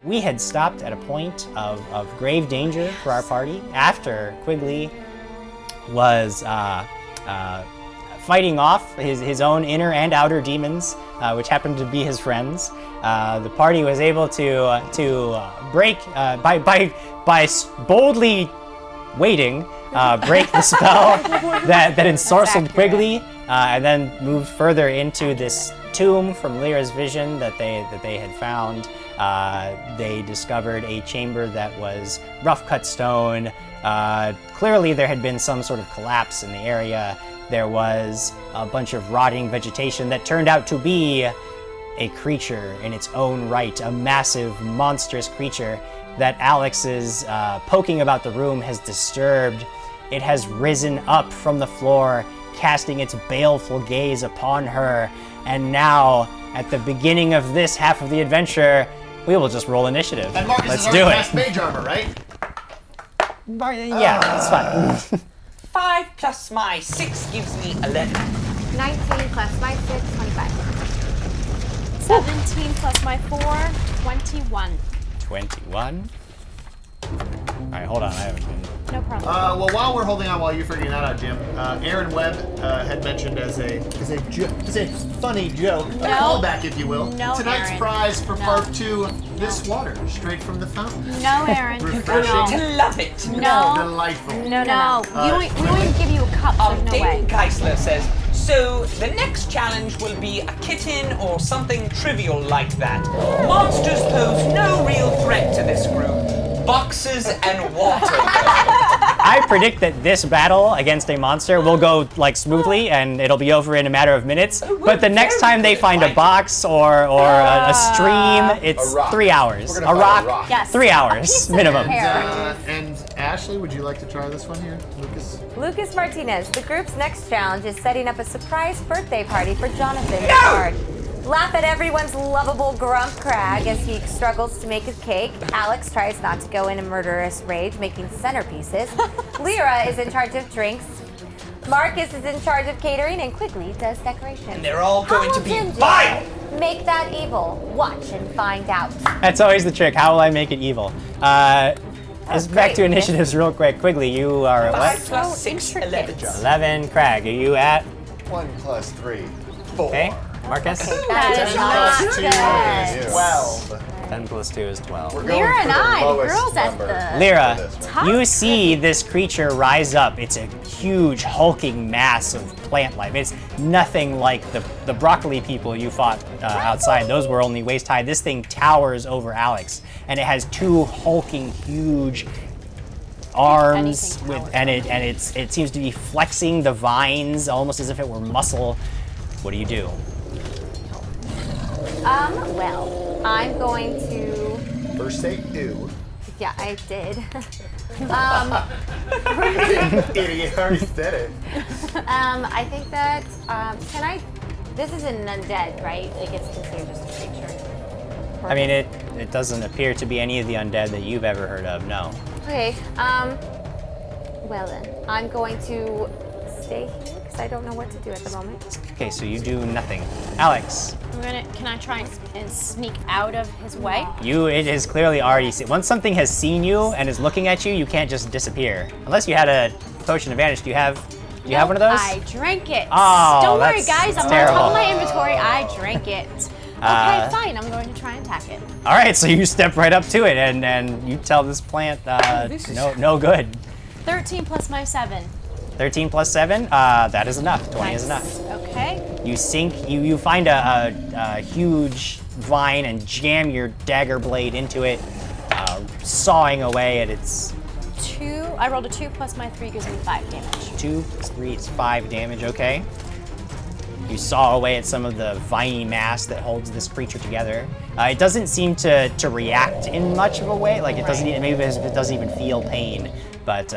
We had stopped at a point of grave danger for our party after Quigley was fighting off his own inner and outer demons, which happened to be his friends. The party was able to break by boldly waiting, break the spell that ensorcelled Quigley, and then moved further into this tomb from Leera's vision that they had found. They discovered a chamber that was rough-cut stone. Clearly there had been some sort of collapse in the area. There was a bunch of rotting vegetation that turned out to be a creature in its own right, a massive, monstrous creature that Alex's poking about the room has disturbed. It has risen up from the floor, casting its baleful gaze upon her, and now, at the beginning of this half of the adventure, we will just roll initiative. And Marcus Let's has do already it. cast mage armor, right? Yeah, it's fine. 5 plus my 6 gives me 11. 19 plus my 6, 25. 17 plus my 4, 21. 21. Alright, hold on, I haven't been... No problem. Well, while we're holding on, while you're figuring that out, Jim, Aaron Webb had mentioned as a funny joke, a callback, if you will. No, Tonight's Aaron. prize for part 2, this water, straight from the fountain. No, Aaron. Refreshing. To love it. No. Delightful. No. We won't even give you a cup. There's no way. David Geisler says, so the next challenge will be a kitten or something trivial like that. Monsters pose no real threat to this group. Boxes and water. I predict that this battle against a monster will go like smoothly and it'll be over in a matter of minutes. But the next time they find a box or a stream, it's 3 hours. We're gonna find a rock. Yes. 3 hours minimum. And Ashley, would you like to try this one here, Lucas? Lucas Martinez, the group's next challenge is setting up a surprise birthday party for Jonathan the Bard. Laugh at everyone's lovable Grump Crag as he struggles to make his cake. Alex tries not to go in a murderous rage, making centerpieces. Leera is in charge of drinks. Marcus is in charge of catering, and Quigley does decorations. And they're all going to be How will Jim vile. Make that evil. Watch and find out. That's always the trick. How will I make it evil? Back great. to initiatives real quick. Quigley, you are at 5 what? plus 6, 11. 11. Craig, are you at? 1 plus 3, 4. Okay. Marcus? That is not 10 plus 2 good. is 12. 10 plus 2 is 12. We're going Leera for and the I, the lowest girls at number. the- Lyra, you see this creature rise up. It's a huge, hulking mass of plant life. It's nothing like the broccoli people you fought outside. Those were only waist high. This thing towers over Alex, and it has 2 hulking, huge arms, it seems to be flexing the vines almost as if it were muscle. What do you do? Well, I'm going to. First say ew. Yeah, I did. Idiot, already said it. I think that can I? This is an undead, right? Like it's considered just a creature. I mean, it doesn't appear to be any of the undead that you've ever heard of, no. Okay. Well then, I'm going to stay here because I don't know what to do at the moment. Okay, so you do nothing. Alex, Can I try and sneak out of his way? it is clearly already seen. Once something has seen you and is looking at you, you can't just disappear. Unless you had a potion advantage. Do you have one of those? I drank it. Oh, Don't worry, that's guys. I'm terrible. on top of my inventory. I drank it. Okay, fine. I'm going to try and attack it. All right, so you step right up to it and you tell this plant, no good. 13 plus my 7. 13 plus 7, that is enough. 20 is Nice. enough. Okay. You sink, you find a huge vine and jam your dagger blade into it, sawing away at its 2. I rolled a 2 plus my 3 gives me 5 damage. 2 plus 3 is 5 damage, okay. You saw away at some of the viney mass that holds this creature together. It doesn't seem to react in much of a way, like it doesn't, maybe it doesn't even feel pain, but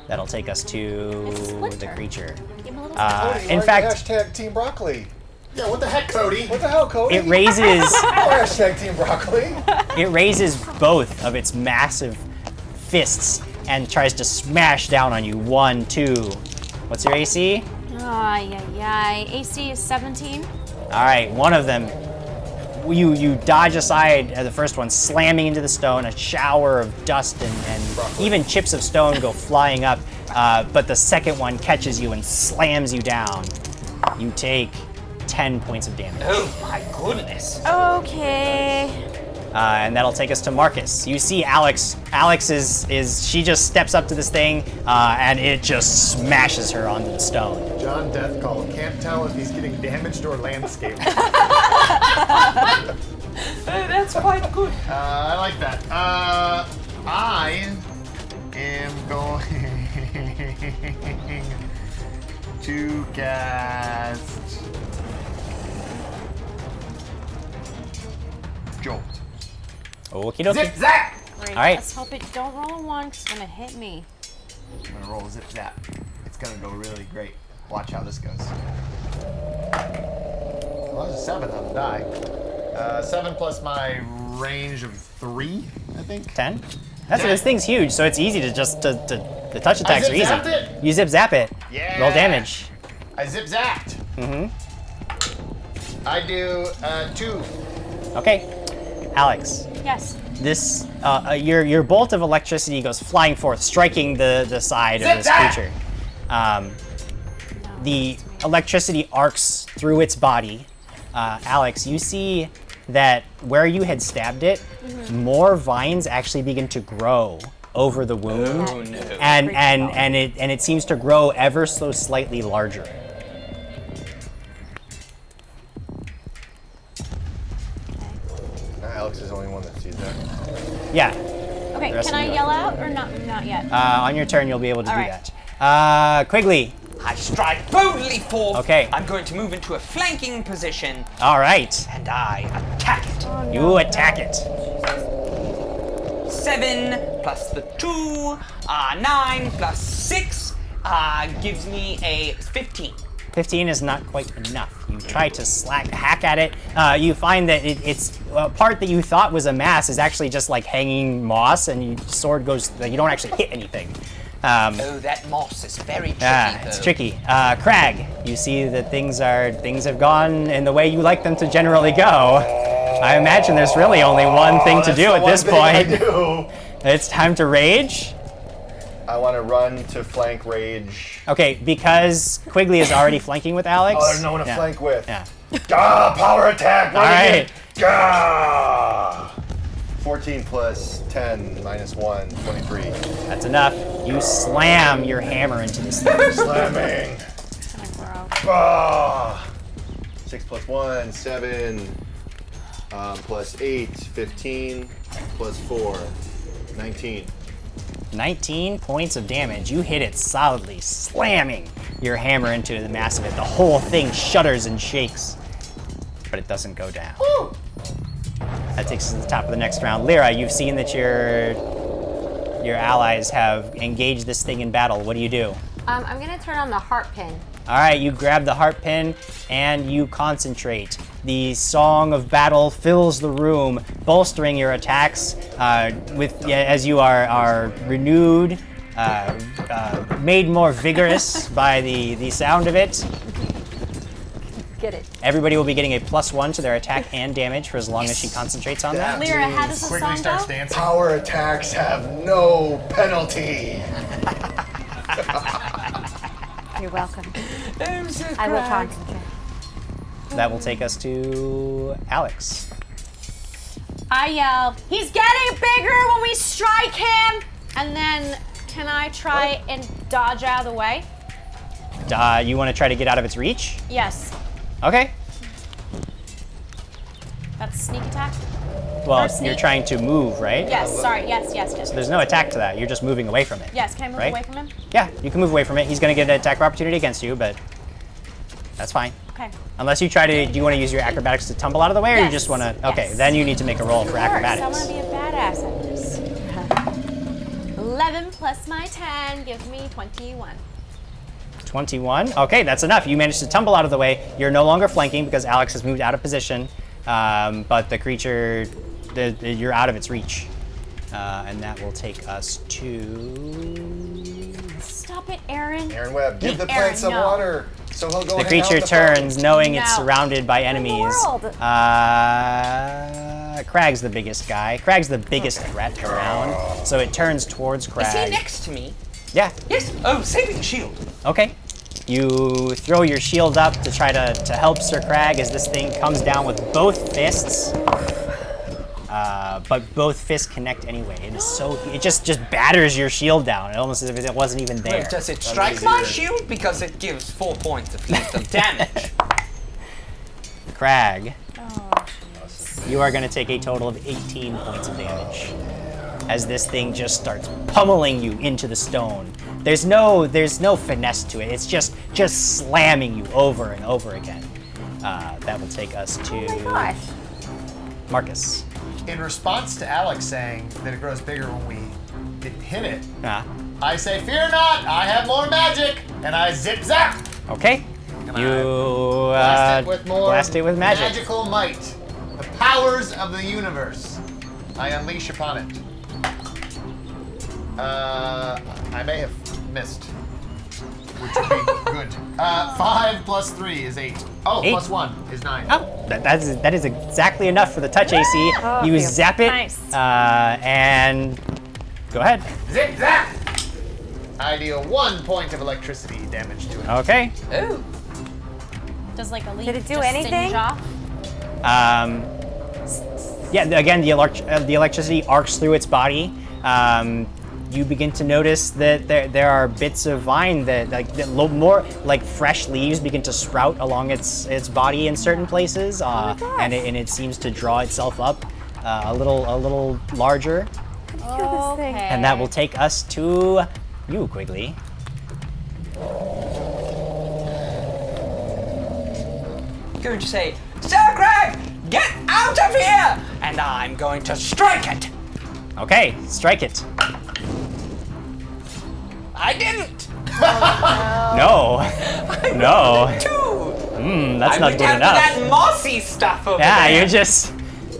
that'll take us to It's Splinter. the creature. Give him a little In fact, Hashtag Team Broccoli. Yeah, what the heck, Cody? What the hell, Cody? it raises Hashtag Team Broccoli. it raises both of its massive fists and tries to smash down on you. 1, 2. What's your AC? Ay. AC is 17. All right, one of them you dodge aside the first one, slamming into the stone. A shower of dust and even chips of stone go flying up. But the second one catches you and slams you down. You take 10 points of damage. Oh my goodness. Okay. And that'll take us to Marcus. You see Alex. Alex she just steps up to this thing and it just smashes her onto the stone. John Death Call. Can't tell if he's getting damaged or landscaped. That's quite good. I like that. I am going to cast Jolt. Okie dokie. Zip zap! Great. All right. Let's hope it don't roll a 1 'cause it's gonna hit me. I'm gonna roll zip zap. It's gonna go really great. Watch how this goes. Well, that's a 7 on the die. 7 plus my range of 3, I think. 10. This thing's huge, so it's easy to just the touch attacks are easy. zip-zapped it. You zip zap it. Yeah. Roll damage. I zip zapped. Mm-hmm. I do 2. Okay. Alex, Yes. this your bolt of electricity goes flying forth, striking the side of this Zip-zap! creature. The electricity arcs through its body. Alex, you see that where you had stabbed it, more vines actually begin to grow over the wound, Oh, no. and it seems to grow ever so slightly larger. Alex is the only one that sees that. Yeah. Okay, The rest can of I you yell out or not yet? On your turn, you'll be able to All do right. that. Quigley. I strike boldly forth. Okay. I'm going to move into a flanking position, All right. and I attack it. You attack it. 7 plus the 2, 9 plus 6 gives me a 15. 15 is not quite enough. You try to hack at it. You find that it's a part that you thought was a mass is actually just like hanging moss, and your sword goes. You don't actually hit anything. Oh, that moss is very tricky. Yeah, it's though. tricky. Crag, you see that things have gone in the way you like them to generally go. I imagine there's really only one thing to do at this point. It's time to rage. I want to run to flank rage. Okay, because Quigley is already flanking with Alex. Oh, there's no one to yeah. flank with. Yeah. Power attack! All right. 14 plus 10 minus 1, 23. That's enough. You slam your hammer into this thing. Slamming. It's gonna grow. Ah. 6 plus 1, 7. Plus 8, 15. Plus 4, 19. 19 points of damage. You hit it solidly, slamming your hammer into the mass of it. The whole thing shudders and shakes, but it doesn't go down. Woo! That takes us to the top of the next round. Leera, you've seen that your allies have engaged this thing in battle. What do you do? I'm gonna turn on the heart pin. All right, you grab the heart pin and you concentrate. The song of battle fills the room, bolstering your attacks as you are renewed, made more vigorous by the sound of it. Get it. Everybody will be getting a +1 to their attack and damage for as long as she concentrates on that. Lyra, how does the Quigley song starts go? dancing. Power attacks have no penalty. You're welcome. I'm so I will proud. concentrate. That will take us to Alex. I yell, he's getting bigger when we strike him! And then, can I try and dodge out of the way? You want to try to get out of its reach? Yes. Okay. That's sneak attack? Well, Or you're sneak? trying to move, right? Yes, sorry, yes. There's no attack to that. You're just moving away from it. Yes, can I move Right? away from him? Yeah, you can move away from it. He's going to get an attack of opportunity against you, but that's fine. Okay. Unless you try to, do you want to use your acrobatics to tumble out of the way, or you Yes, just want to? Okay, yes. then you need to make a roll for Of course, I acrobatics. want to be a badass at this. 11 plus my 10 gives me 21. 21. Okay, that's enough. You managed to tumble out of the way. You're no longer flanking because Alex has moved out of position, but the creature, you're out of its reach, and that will take us to. Stop it, Aaron. Aaron Webb, give the Aaron, plant some no. water. So he'll go The hang out in creature the turns, phone. knowing it's No. surrounded by in the enemies. world? Crag's the biggest guy. Crag's the biggest threat around, so it turns towards Is he Crag. next to me? Yeah. Yes. Oh, saving shield. Okay. You throw your shield up to try to help Sir Crag as this thing comes down with both fists. But both fists connect anyway. It just batters your shield down. Almost as if it wasn't even there. Wait, does it strike my shield? Because it gives 4 points of lethal damage. Crag, you are going to take a total of 18 points of damage as this thing just starts pummeling you into the stone. There's no finesse to it. It's just slamming you over and over again. That will take us to Oh my gosh. Marcus. In response to Alex saying that it grows bigger when we hit it, I say, "Fear not, I have more magic," and I zip zap. Okay. You Blast it with more blast it with magic. magical might. The powers of the universe. I unleash upon it. I may have missed, which would be good. 5 plus 3 is 8. Oh, 8. plus 1 is 9. Oh, that is exactly enough for the touch AC. Oh, You phew. zap it, Nice. and go ahead. Zip zap! I deal 1 point of electricity damage to it. Okay. Oh. Does like a leaf Did it do just anything? singe off? Yeah. Again, the electricity arcs through its body. You begin to notice that there are bits of vine that more like fresh leaves begin to sprout along its body in certain places, and it seems to draw itself up a little larger. Okay. And that will take us to you, Quigley. Going to say, Sir Crag, get out of here! And I'm going to strike it. Okay, strike it. I didn't. No. No. 2. That's I not went good after enough. that mossy stuff over Yeah, there. you're just.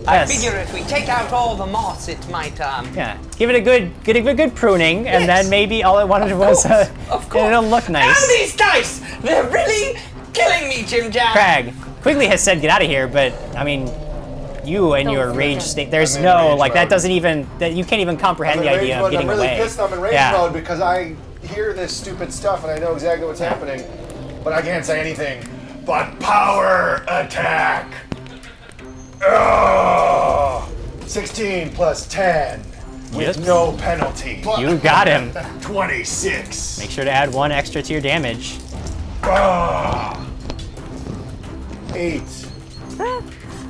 I Yes. figure if we take out all the moss, it might, Yeah, give it a good pruning, and Yes. then maybe all it wanted was Of course. it'll look And nice. these dice, they're really killing me, JimJam. Crag, Quigley has said get out of here, but I mean, you and your rage state. There's I'm in no rage like that mode. doesn't even that you can't even comprehend I'm the in rage idea of mode. getting I'm really away. pissed I'm in rage yeah. mode because I hear this stupid stuff and I know exactly what's happening, but I can't say anything. But power attack! Ugh. 16 plus 10 with Yes. no penalty. You got him. 26. Make sure to add 1 extra to your damage. 8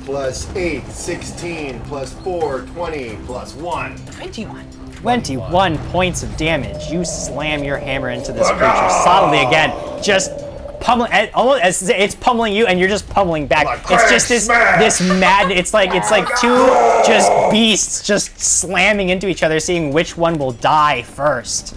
plus 8, 16 plus 4, 20 plus 1. 21. 21 points of damage. You slam your hammer into this creature solidly again. Just pummeling, almost as it's pummeling you, and you're just pummeling back. Like It's just smash. this mad. It's like two just beasts just slamming into each other, seeing which one will die first.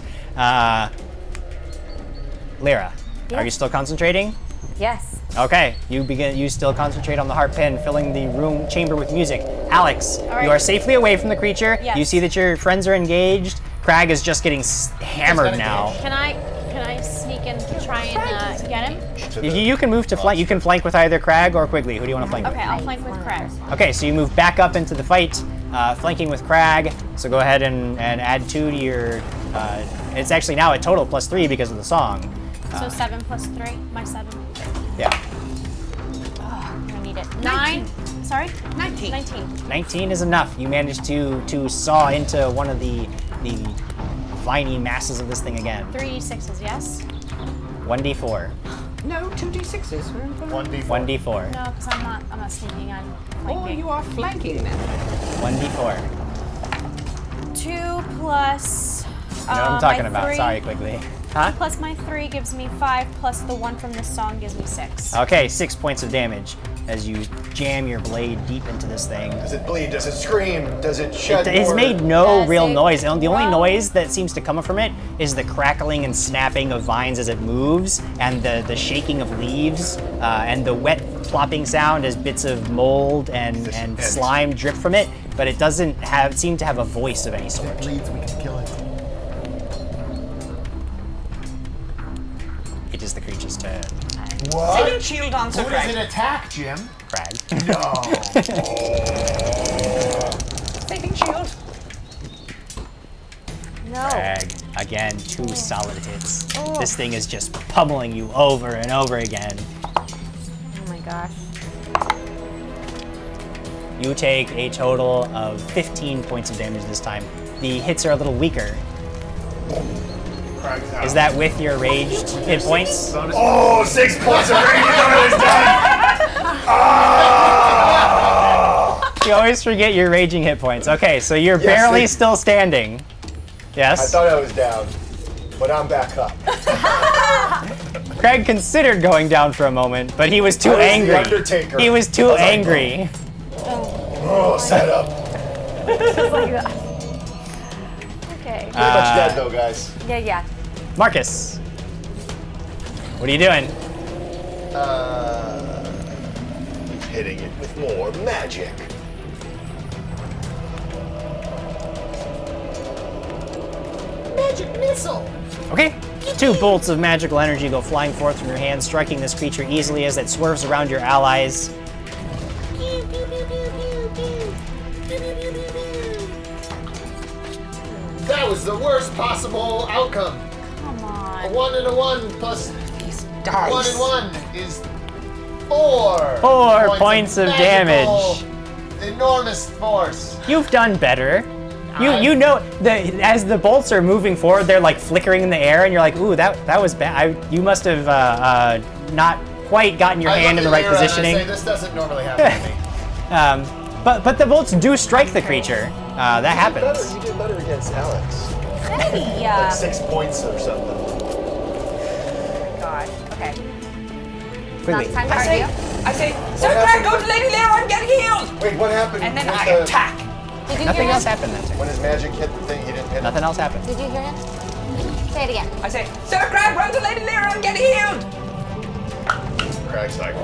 Lyra, are you still concentrating? Yes. Okay, you still concentrate on the harp pin, filling the room chamber with music. Alex, right. you are safely away from the creature. Yes. You see that your friends are engaged. Crag is just getting hammered now. Can I sneak in to try and get him? You can move to flank. You can flank with either Crag or Quigley. Who do you want to flank Okay, with? I'll flank with Crag. Okay, so you move back up into the fight, flanking with Crag. So go ahead and add 2 to your. It's actually now a total plus 3 because of the song. So 7 plus 3, my 7. Yeah. I'm gonna need it. 9. Sorry? 19. 19. 19 is enough. You managed to saw into one of the viney masses of this thing again. 3d6s, yes? 1d4. No, 2d6s. 1d4. 1d4. No, because I'm not sneaking, I'm Oh, flanking. you are flanking them. 1d4. 2 plus. You know what I'm talking my about. 3 Sorry, Quigley. Huh? Plus my 3 gives me 5, plus the 1 from this song gives me 6. Okay, 6 points of damage as you jam your blade deep into this thing. Does it bleed? Does it scream? Does it shed It's more? made no Does real it noise. And the only grow? noise that seems to come from it is the crackling and snapping of vines as it moves, and the shaking of leaves, and the wet plopping sound as bits of mold and slime drip from it. But it doesn't seem to have a voice of any If it sort. bleeds, we can kill it. It is the creature's turn. Saving shield on Sir Who does Crag. it attack, Jim? Crag. No. Saving shield. No. Crag. Again, 2 solid hits. This thing is just pummeling you over and over again. Oh my gosh. You take a total of 15 points of damage this time. The hits are a little weaker. Crag's out. Is that with your raged hit points? Oh, 6 points of rage. It's done. You always forget your raging hit points. Okay, so you're Yes, barely they- still standing. I Yes? thought I was down, but I'm back up. Craig considered going down for a moment, but he was too I was the angry. Undertaker. He was too I was like, angry. Oh, set up. Okay. Pretty much dead though, guys. Yeah. Marcus, what are you doing? Hitting it with more magic. Magic missile. Okay. 2 bolts of magical energy go flying forth from your hands, striking this creature easily as it swerves around your allies. That was the worst possible outcome. Come A on. 1 and a 1 plus These 1 dice. and 1 is 4. 4 points of magical, damage. Enormous force. You've done better. You know as the bolts are moving forward, they're like flickering in the air, and you're like, ooh, that was bad. You must have not quite gotten your hand in the right positioning. I say, this doesn't normally happen to me. But the bolts do strike the creature. That happens. You did better against Alex. Maybe. Like 6 points or something. Oh my gosh. Okay. Quickly. Time to argue. I say, Sir Crag, go to Lady Leera and get healed! Wait, what happened? And then with I the- attack. Did you Nothing hear else him? happened that turn. When his magic hit the thing, he didn't hit Nothing else happened. Did you hear him? Say it again. I say, Sir Crag, run to Lady Leera and get healed! it. Crag's like,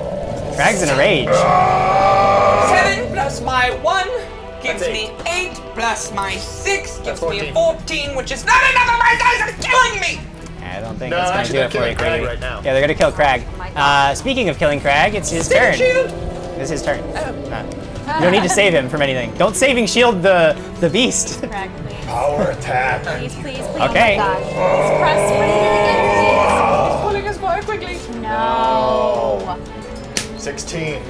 Crag's in a rage. 7 plus my 1 gives That's me 8 plus my 6 gives me a 14. 14, which is not enough of my dice are killing me! I don't think No, that's going to actually, do it they're for you, killing Crag Quigley. right now. Yeah, they're going to kill Crag. my God. Speaking of killing Crag, it's his Saving turn. shield! It's his turn. You don't need to save him from anything. Don't saving shield the beast. Crag, please. power attack. Please, please, please. Okay. Oh my gosh. Press for Pulling us Squire Quigley. No. 16.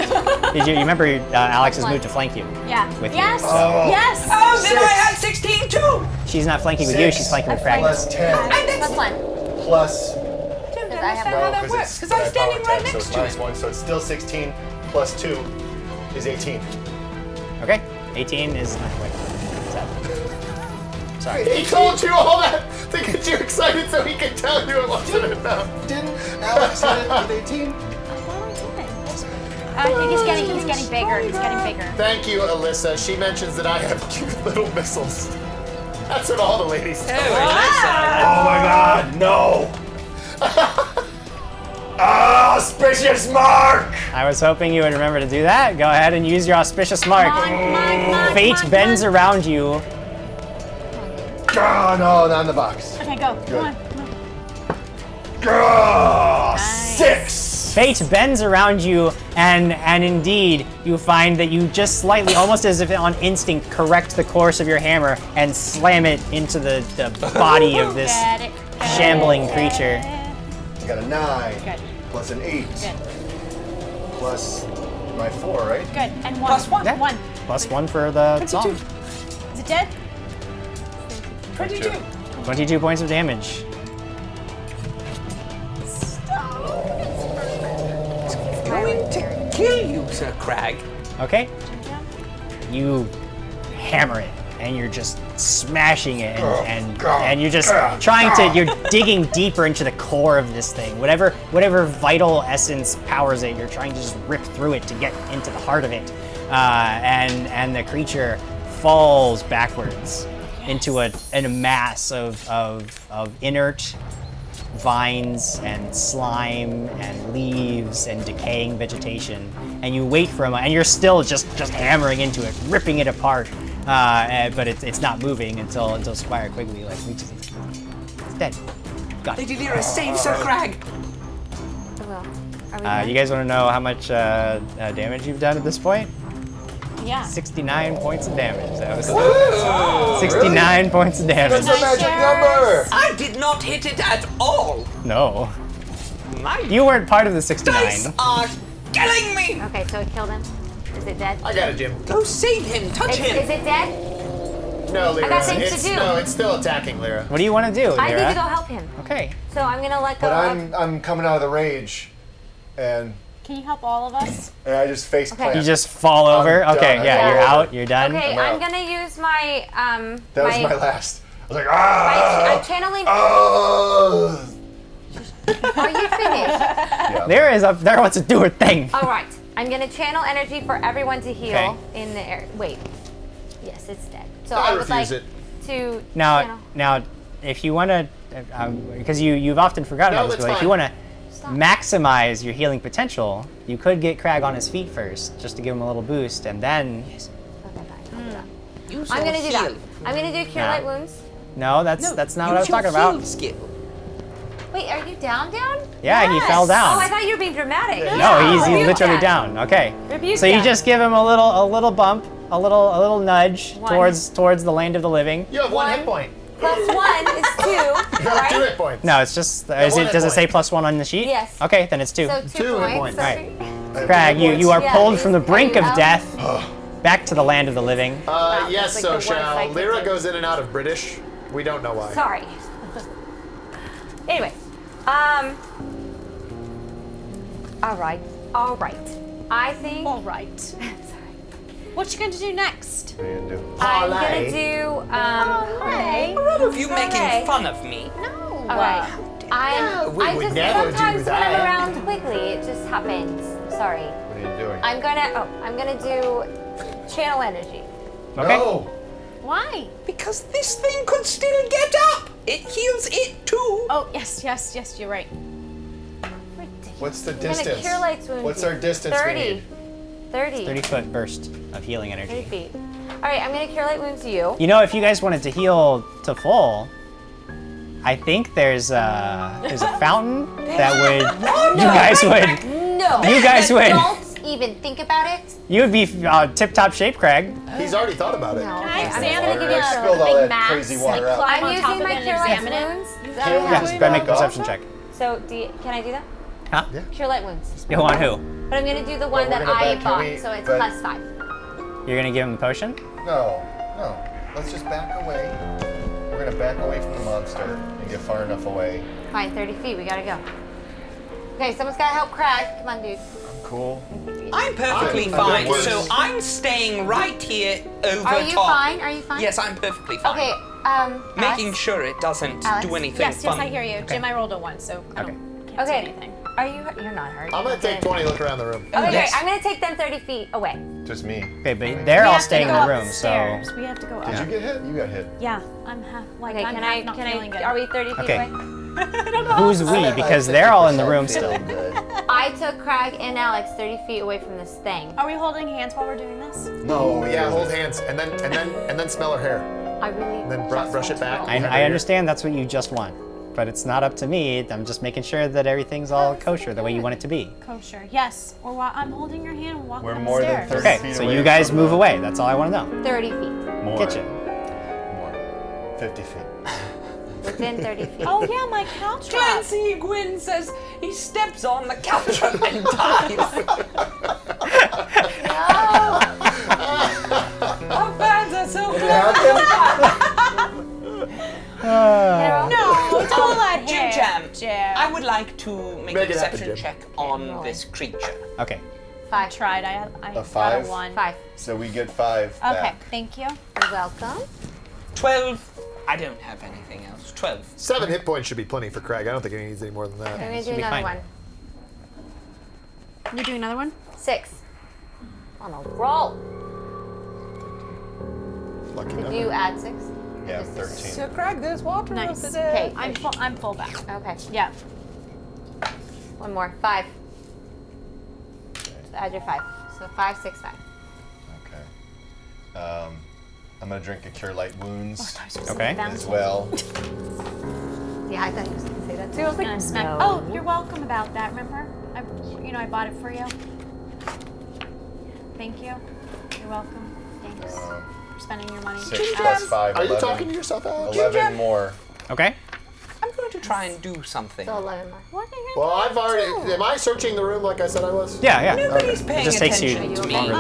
Did you remember Alex has moved to flank you? Yeah. With you. Yes. Oh. Yes. Oh, then I had 16 too! She's not flanking with you, 6 she's flanking with Crag. Plus 10. Plus 1. Plus. Don't I have understand no, how that because works, it's because I'm standing right so next it's to minus it. 1, so it's still 16. Plus 2 is 18. Okay. 18 is not wait. Sorry. He told you all that to get you excited so he could tell you it wasn't enough. Didn't Alex hit it with 18? I think he's getting bigger. He's getting bigger. Thank you, Alyssa. She mentions that I have cute little missiles. That's what all the ladies tell me. Oh my god, no! Auspicious mark! I was hoping you would remember to do that. Go ahead and use your auspicious mark. Fate bends around you. Oh no, not in the box. Okay, go. Come on. Oh, 6! Fate bends around you, and indeed, you find that you just slightly, almost as if on instinct, correct the course of your hammer and slam it into the body of this Get it. shambling creature. I got a 9. Good. Plus an 8. Good. Plus my 4, right? Good. And 1. Plus 1. Yeah. 1. Plus 1 for the song. Is it dead? 22. 22 points of damage. Going to kill you, Sir Crag. Okay. You hammer it, and you're just smashing it, and you're just trying to. You're digging deeper into the core of this thing. Whatever vital essence powers it, you're trying to just rip through it to get into the heart of it, and the creature falls backwards into a mass of inert vines and slime and leaves and decaying vegetation, and you wait for a moment, and you're still just hammering into it, ripping it apart, but it's not moving until Squire Quigley like reaches it. It's dead. Got it. Lady Leera, save Sir Crag. I will. Are we done? You guys want to know how much damage you've done at this point? Yeah. 69 points of damage. That was 69 points of damage. That's a magic number. I did not hit it at all. No. My You weren't part of the dice 69. are killing me. Okay, so it killed him. Is it dead? I got it, Jim. Go save him. Touch him. Is it dead? No, Leera. I got things to it's, do. No, it's still attacking Leera. What do you want to do, I need to Leera? go help him. Okay. So I'm gonna let go But of. I'm coming out of the rage, and Can you help all of us? I just face plant. You just fall over. I'm Okay, done. yeah, I'm you're over. out. You're done. Okay, I'm I'm out. gonna use my That was my last. I was like, ah! I'm channeling. Oh! Are you finished? There is up there wants to do her thing. All right. I'm gonna channel energy for everyone to heal Okay. in the air. Wait. Yes, it's dead. So I I would like refuse it. to Now, channel. if you want to, because you've often forgotten No, about this, that's but if you fine. want to maximize your healing potential, you could get Crag on his feet first, just to give him a little boost, and then. Okay, fine. I'll do Use that. I'm your gonna do that. heal. I'm gonna do cure Nah. light wounds. No, that's not what I was use your talking about. heal skill. Wait, are you down? Yeah, he fell down. Oh, I thought you were being dramatic. No, he's Rebuke literally that. down. Okay. Rebuke So you that. just give him a little bump, a little nudge One. towards the land of the living. You have one One. hit point. Plus 1 is 2, You have 2 right? hit points. No, it's just one hit does it say point. +1 on the sheet? Yes. Okay, then it's 2. So 2 2 hit points. points. Right. I have Crag, two you are Yeah, pulled is- from the are brink you of out? death back to the land of the living. Yes, that's like so the worst shall. I could Leera do. goes in and out of British. We don't know why. Sorry. Anyway, all right. I think All right. sorry. What you going to do next? What are you gonna do? I'm gonna Parlay. do Hooray. None of you Hooray. making fun of me. No. All right. we I would just never do sometimes when that. I'm around quickly, it just happens. Sorry. What are you doing? I'm gonna do channel energy. Okay. No! Why? Because this thing could still get up. It heals it too. Oh, yes, you're right. What's the I'm gonna distance? cure light wounds. What's our distance we 30. need? 30. 30-foot burst of healing 30 energy. feet. All right, I'm gonna cure light wounds you. You know, if you guys wanted to heal to full, I think there's a fountain that would you guys would Don't even think about it. you would be tip-top shape, Craig. He's already thought about it. No. Can Okay, I I'm just examine gonna it? give you I a spilled all big that mass, crazy water like, out. climb I'm on top using of my it and cure light examine it. wounds. Is Can that we what Yes, we're go make a Back off? perception check. So can I do that? Huh? Cure light wounds. You want who? But I'm gonna do the one we're that gonna I back- can bought, we- so it's but- plus 5. You're gonna give him the potion? No. Let's just back away. We're gonna back away from the monster and get far enough away. Fine, 30 feet. We gotta go. Okay, someone's gotta help Craig. Come on, dude. Cool. I'm perfectly I'm fine, worse. so I'm staying right here over Are you top. fine? Are you fine? Yes, I'm perfectly fine. Okay. Making Alex? sure it doesn't Alex? do anything Yes, yes, funny. I hear you. Jim, I rolled a 1, so I Okay. can't say Okay. anything. Are you? You're not hurt. I'm gonna take 20 look around the room. Okay, Yes. I'm gonna take them 30 feet away. Just me. Okay, but they're We all have to staying in go the up room, so stairs. We have to go up. Did you get hit? You got hit. Yeah, I'm half, like, Okay, I'm can half I? not Can feeling I? good. Are we 30 feet Okay. away? who's we? Because they're all in the room still. Feeling good. I took Craig and Alex 30 feet away from this thing. Are we holding hands while we're doing this? No, Yeah, hold hands and then smell her hair. I really. Then just brush want it to back. know. I understand that's what you just want, but it's not up to me. I'm just making sure that everything's all kosher the way you want it to be. Kosher. Yes. Or while I'm holding your hand and walking We're up more the than stairs. 30 Okay, feet so away you guys from move the- away. That's all I want to know. 30 feet. More. Kitchen. More. 50 feet. Within 30 feet. Oh yeah, my couch dropped. Clancy Gwyn says he steps on the couch and then dies. Our fans are so No, don't let him. Jim Jam, Jim. I would like to make Make a it happen, perception Jim. check on this creature. Okay. 5. tried. I A got 5? a 1. 5. So we get 5 Okay, back. thank you. You're welcome. 12. I don't have anything else. 12. 7 hit points should be plenty for Craig. I don't think he needs any more than that. I'm gonna do should be another fine. one. You doing another one? 6. On a roll. Lucky Did number. you add 6? Yeah, 13. Craig, there's water Nice. Okay. I'm full back. Okay. Yeah. One more. 5. Add your 5. So 5, 6, 5. Okay. I'm gonna drink a cure light wounds Okay. as well. Yeah, I thought you was gonna say that too. I was like, Gonna smack. no. Oh, you're welcome about that. Remember? You know, I bought it for you. Thank you. You're welcome. Thanks for spending your money. 6 plus 5, Are 11. you talking to yourself, Alex? 11 more. Okay. I'm going to try and do something. So 11 more. What are you Well, gonna I've already. Am I searching the room like I said I was? Yeah. Nobody's paying It just takes you attention to me. longer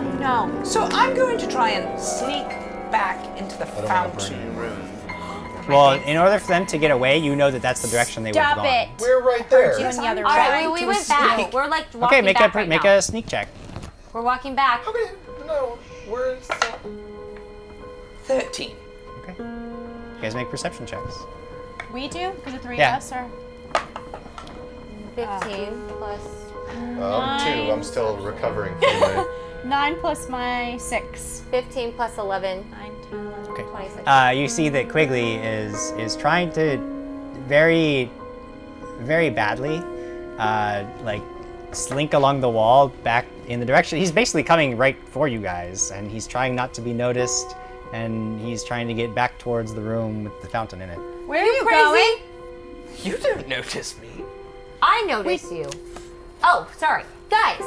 than that. No. So I'm going to try and sneak back into the don't wanna burn fountain room. Well, in order for them to get away, you know that that's the direction they would have Stop gone. it. We're right there. You in the other All right, room. we went back. We're like walking Okay, make back a right make now. a sneak check. We're walking back. Okay, no, where is 13. Okay. You guys make perception checks. We do? Because the three Yeah. of us are. 15 plus. 2. I'm still recovering from my... 9 plus my 6. 15 plus 11. 9, 10, 11, Okay. 26. You see that Quigley is trying to very, very badly, like slink along the wall back in the direction. He's basically coming right for you guys, and he's trying not to be noticed, and he's trying to get back towards the room with the fountain in it. Where are you going? You don't notice me. I notice you. Oh, sorry. Guys,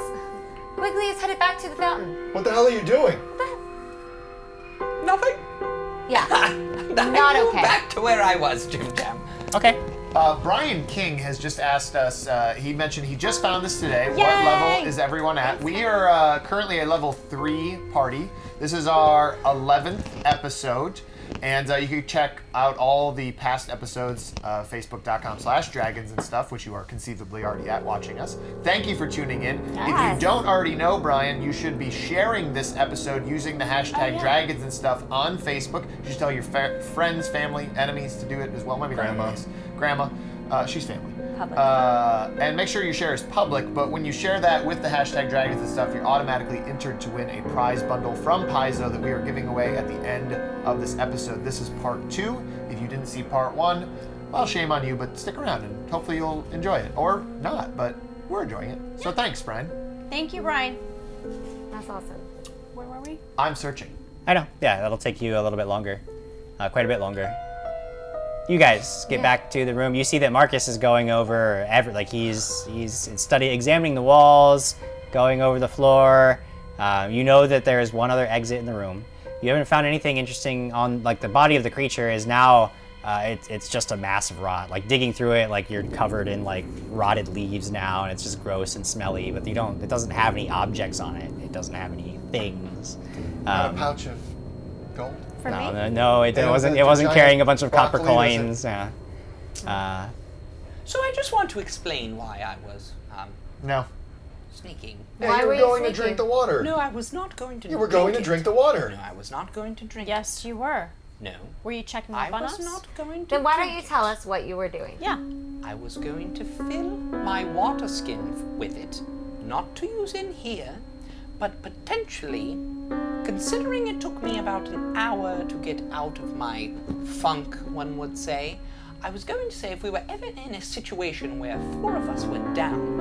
Quigley is headed back to the fountain. What the hell are you doing? Nothing. Yeah. I'm Not okay. Back to where I was, JimJam. Okay. Brian King has just asked us, he mentioned he just found this today. What Yay! level is everyone at? We are currently a level 3 party. This is our 11th episode. And you can check out all the past episodes, facebook.com/dragons and stuff, which you are conceivably already at watching us. Thank you for tuning in. If you Yes. don't already know Brian, you should be sharing this episode using the hashtag dragons and stuff on Facebook. You should tell your friends, family, enemies to do it as well. Maybe not Grandma. enemies. Grandma. She's family. Public. And make sure you share as public, but when you share that with the hashtag dragons and stuff, you're automatically entered to win a prize bundle from Paizo that we are giving away at the end of this episode. This is part 2. If you didn't see part 1, well, shame on you, but stick around and hopefully you'll enjoy it. Or not, but we're enjoying it. So thanks, Brian. Thank you, Brian. That's awesome. Where were we? I'm searching. I know. Yeah, that'll take you a little bit longer, quite a bit longer. You guys get back to the room. You see that Marcus is going over he's examining the walls, going over the floor. You know that there is one other exit in the room. You haven't found anything interesting on the body of the creature is now it's just a mass of rot. Like digging through it, like you're covered in like rotted leaves now, and it's just gross and smelly. But it doesn't have any objects on it. It doesn't have any things. Not a pouch of gold? For me? No, it Yeah, wasn't. the It wasn't giant carrying a bunch of copper broccoli, coins. Yeah. So I just want to explain why I was No. sneaking. Yeah, Why you were were you going to sneaking? drink the water. No, I was not going to. You were going to drink the water. No, I was not going to drink. Yes, you were. No, Were you checking I up on was us? not going to. Then why don't you drink tell it. us what you were doing? Yeah. I was going to fill my water skin with it, not to use in here, but potentially, considering it took me about an hour to get out of my funk, one would say, I was going to say if we were ever in a situation where 4 of us were down,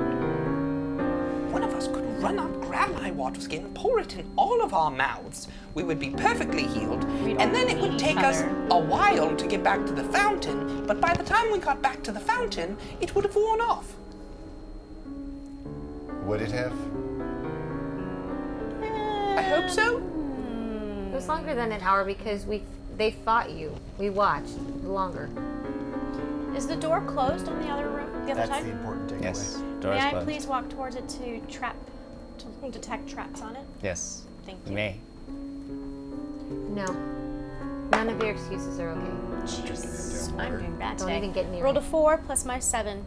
one of us could run up, grab my water skin, pour it in all of our mouths, we would be perfectly healed, We'd and then all it would eat take each us other. a while to get back to the fountain, but by the time we got back to the fountain, it would have worn off. Would it have? I hope so. It was longer than an hour because they fought you. We watched longer. Is the door closed on the other room? The other That's side? the important takeaway. Yes. Door May is I closed. please walk towards it to detect traps on it? Yes. Thank You you. may. No. None of your excuses are okay. Jeez, I'm doing bad Don't today. even get near Rolled me. a 4 plus my 7.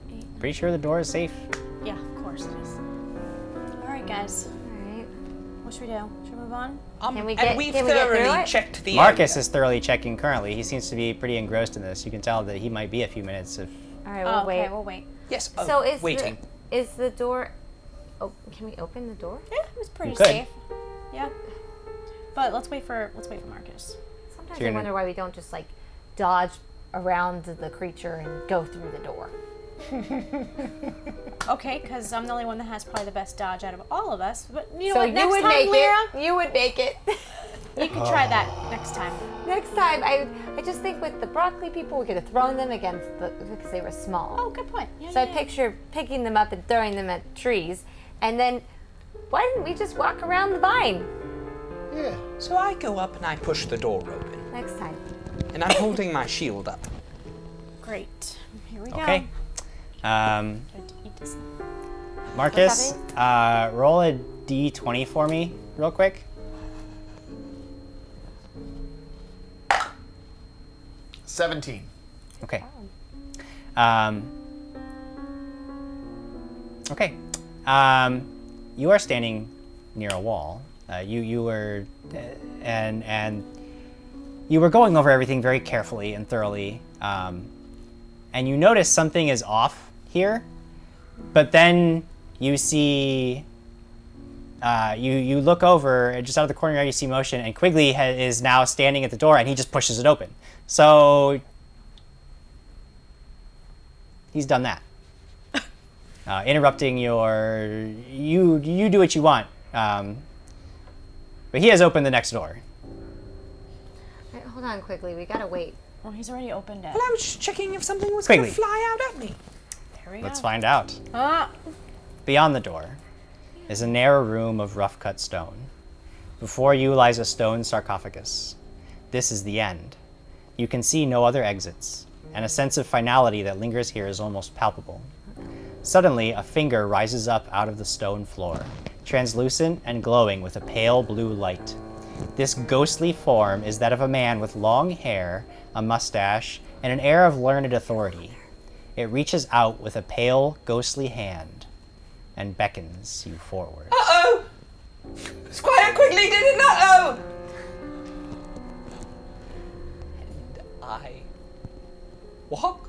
7, 8. Pretty sure the door is safe. Yeah, of course it is. All right, guys. All right. What should we do? Should we move on? Can we And get- we've can we get through thoroughly it? checked the Marcus area. is thoroughly checking currently. He seems to be pretty engrossed in this. You can tell that he might be a few minutes if. All right, Oh, we'll okay, wait. we'll wait. Yes. So is waiting. is the door? Oh, can we open the door? Yeah, it was pretty You could. safe. Yeah. But let's wait for Marcus. Sometimes You're I gonna- wonder why we don't just like dodge around the creature and go through the door. Okay, because I'm the only one that has probably the best dodge out of all of us. But you know So what? you Next would time, make Leera. it. You would make it. You can try that next time. Next time, I just think with the broccoli people, we could have thrown them against because they were small. Oh, good point. Yeah, So I yeah. picture picking them up and throwing them at trees, and then why didn't we just walk around the vine Yeah. So I go up and I push the door open, next time? and I'm holding my shield up. Great. Here we go. Okay. Try to eat this. Marcus, roll a d20 for me, real quick. 17. Okay. Okay. You are standing near a wall. You were, and you were going over everything very carefully and thoroughly. And you notice something is off here, but then you see. You look over, and just out of the corner of your eye, you see motion, and Quigley is now standing at the door, and he just pushes it open. So he's done that. Interrupting your, you do what you want, but he has opened the next door. Right, hold on, quickly. We gotta wait. Well, he's already opened it. Well, I was just checking if something was going to Quigley. fly out at me. There we Let's go. find out. Ah. Beyond the door is a narrow room of rough-cut stone. Before you lies a stone sarcophagus. This is the end. You can see no other exits, and a sense of finality that lingers here is almost palpable. Suddenly, a finger rises up out of the stone floor, translucent and glowing with a pale blue light. This ghostly form is that of a man with long hair, a mustache, and an air of learned authority. It reaches out with a pale, ghostly hand and beckons you forward. Uh-oh! Squire Quigley did it not! Oh! And I walk.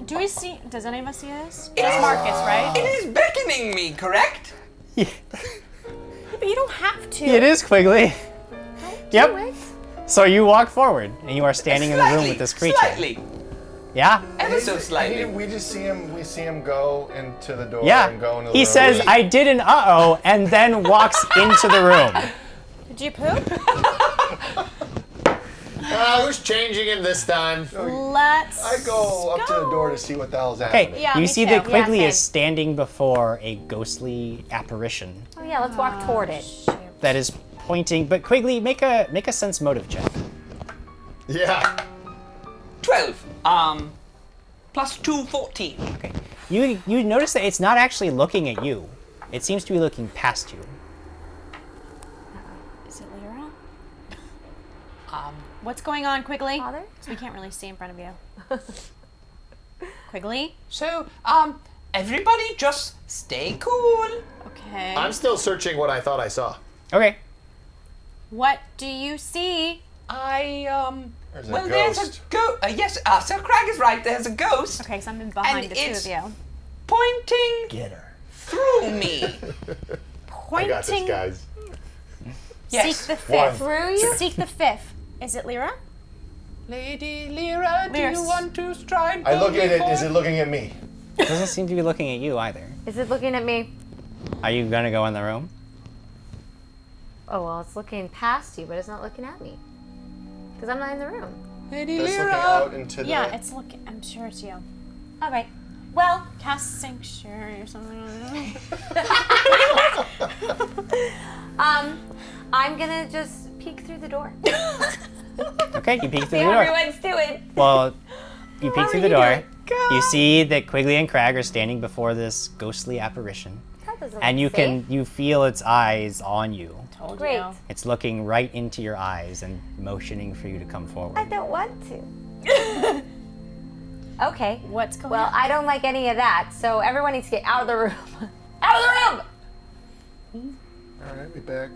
Do we see? Does any of us see this? It's Marcus, right? It is beckoning me, correct? But you don't have to. It is Quigley. Yep. Do it. So you walk forward, and you are standing in the room with this creature. Slightly. Yeah? Ever so slightly. We just see him. We see him go into the door Yeah. and go into the He room. says, I did an uh-oh, and then walks into the room. Did you poop? Who's changing it this time? Let's. I go up to the door to see what the hell's Okay, happening. Yeah, you me see too. that Quigley Yeah, is standing before a ghostly apparition Oh yeah, let's walk toward it. that is pointing. But Quigley, make a sense motive check. Yeah. 12. Plus 2, 14. Okay. You notice that it's not actually looking at you. It seems to be looking past you. Is it Leera? What's going on, Quigley? Father? So we can't really see in front of you. Quigley? So, everybody just stay cool. Okay. I'm still searching what I thought I saw. Okay. What do you see? There's a there's a ghost. yes, Sir Crag is right, there's a ghost Okay, so I'm in behind And the two it's- of you. pointing Get her. through me. I got this, Pointing. guys. Yes. Seek the fifth. Through you? Seek the fifth. Is it Leera? Lady Leera, do Leera. you want to stride I look boldly at it. forward? Is it looking at me? It doesn't seem to be looking at you either. Is it looking at me? Are you gonna go in the room? Oh well, it's looking past you, but it's not looking at me. Because I'm not in the room. Lady It's looking Leera. out into the. Yeah, it's looking. I'm sure it's you. All right. Well, Cast Sanctuary or something. I'm gonna just peek through the door. Okay, you peek through See the how door. everyone's doing. Well, you peek How through are the you door. doing? You see that Quigley and Crag are standing before this ghostly apparition, That doesn't and look you feel its eyes on you. Told Great. you. It's looking right into your eyes and motioning for you to come I forward. don't want to. Okay. What's going Well, on? I don't like any of that, so everyone needs to get out of the room. Out of the room! All right, we back.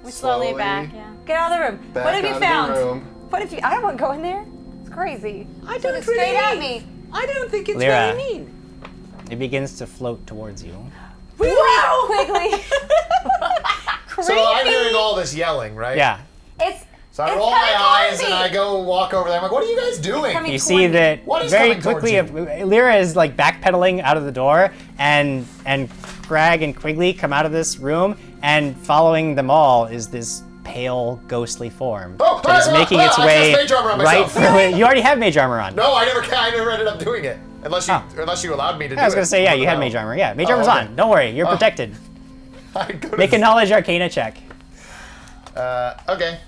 We slowly back, yeah. Get out of the room. Back What have out you of the found? room. What if you? I don't want to go in there. It's crazy. I Look don't straight really at mean. me. I don't think it's Leera. very mean. It begins to float towards you. Wow! Quigley. So I'm hearing all this yelling, right? Yeah. It's So I It's roll coming my towards eyes and me. I go walk over there. I'm like, what are you guys doing? coming You toward see me. that What is very coming towards quickly. you? Leera is like backpedaling out of the door, and Crag and Quigley come out of this room, and following them all is this pale, ghostly form Oh, that is making its I way cast mage armor on right myself. through it. You already have mage armor on. No, I never ended up doing it. Unless you allowed me to do it. I was gonna say, yeah, you had mage armor. Yeah, mage armor's okay. on. Don't worry, you're protected. I go to Make a knowledge arcana check. okay.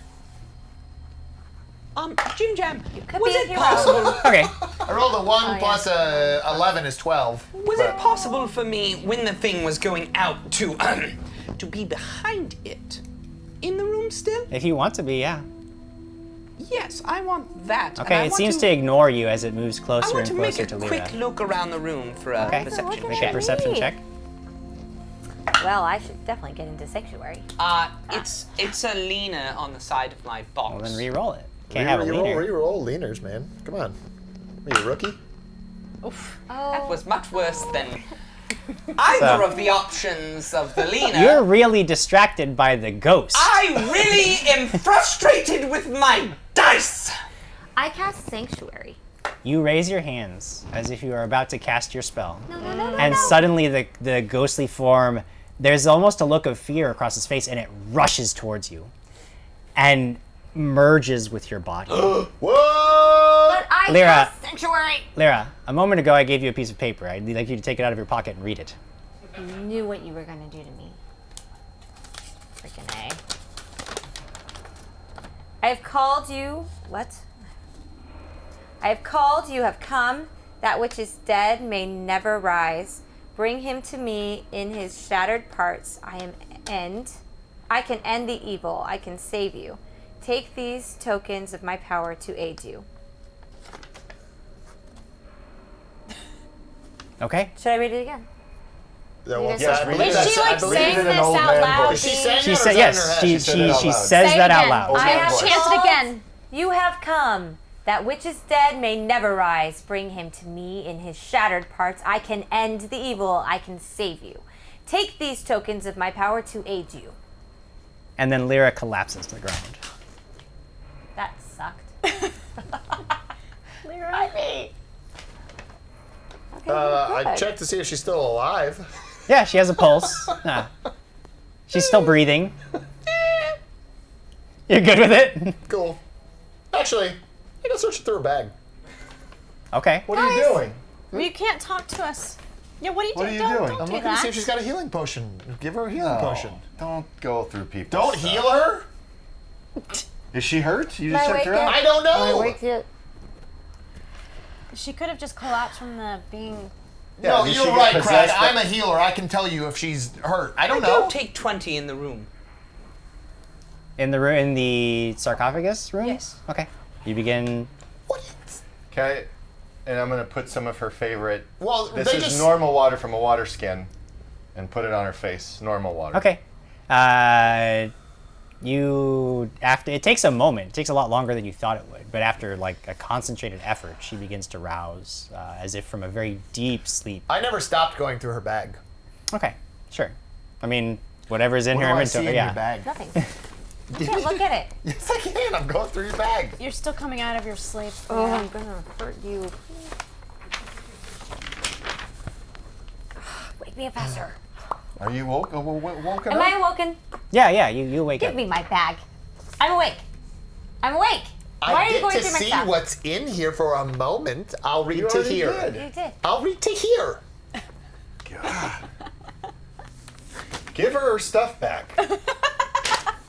JimJam, could was be a it hero. possible? Okay. I rolled a 1 plus 11 is 12. Was it possible for me, when the thing was going out, to be behind it, in the room still? If you want to be, yeah. Yes, I want that. and I Okay, it want seems to ignore you as it moves I closer want and to make closer a to quick Leera. look around the room for a Okay. perception Look at Make check. a perception me. check. Well, I should definitely get into sanctuary. It's a leaner on the side of my box. Well, then re-roll it. Can't have a leaner. Reroll leaners, man. Come on. Are you a rookie? That was much worse than either of the options of the leaner. You're really distracted by the ghost. I really am frustrated with my dice. I cast sanctuary. You raise your hands as if you are about to cast your spell. No, no. And suddenly the ghostly form, there's almost a look of fear across his face, and it rushes towards you and merges with your body. What? But I Leera. cast sanctuary. Leera, a moment ago I gave you a piece of paper. I'd like you to take it out of your pocket and read it. I knew what you were gonna do to me. Freaking A. I have called you. What? I have called, you have come. That which is dead may never rise. Bring him to me in his shattered parts. I can end the evil. I can save you. Take these tokens of my power to aid you. Okay? Should I read it again? Yes, I believe Is that's- she I like believe saying it in an this old out man loud? voice. Is she saying She that, or said is that yes. in her head? She said it out loud. says Say that it out again. loud. I have Chant it called, again. You have come. That which is dead may never rise. Bring him to me in his shattered parts. I can end the evil. I can save you. Take these tokens of my power to aid you. And then Leera collapses to the ground. That sucked. Leera. Okay, I good. checked to see if she's still alive. Yeah, she has a pulse. She's still breathing. You're good with it? Cool. Actually, I go search through her bag. Okay. What are you doing? You can't talk to us. Yeah, what are you What doing? are you doing? Don't I'm do looking to that. see if she's got a healing potion. Give her a healing potion. Don't go through people. Don't heal her? Is she hurt? You Am just I checked her awake out? yet? I don't Am I know. awake yet? She could have just collapsed from the being. No, did she you're get right, Craig. possessed by- I'm a healer. I can tell you if she's hurt. I don't Don't know. take 20 in the room. In the sarcophagus room? Yes. Okay. You begin. Okay. And I'm gonna put some of her favorite. Well, This they is just normal water from a water skin, and put it on her face. Normal water. Okay. After it takes a moment. It takes a lot longer than you thought it would. But after like a concentrated effort, she begins to rouse, as if from a very deep sleep. I never stopped going through her bag. Okay. Sure. I mean, whatever's in What her do I see inventory. in Yeah. your bag? Nothing. Can't look at it. Yes, I can. I'm going through your bag. You're still coming out of your sleep. Oh, I'm gonna hurt you. Wake me up faster. Are you woken Am up? I awoken? Yeah. You wake Give up. me my bag. I'm awake. I'm awake. Why I are you get going to through my see stuff? what's in here for a moment. I'll read You to already here. did. You did. I'll read to here. Give her her stuff back.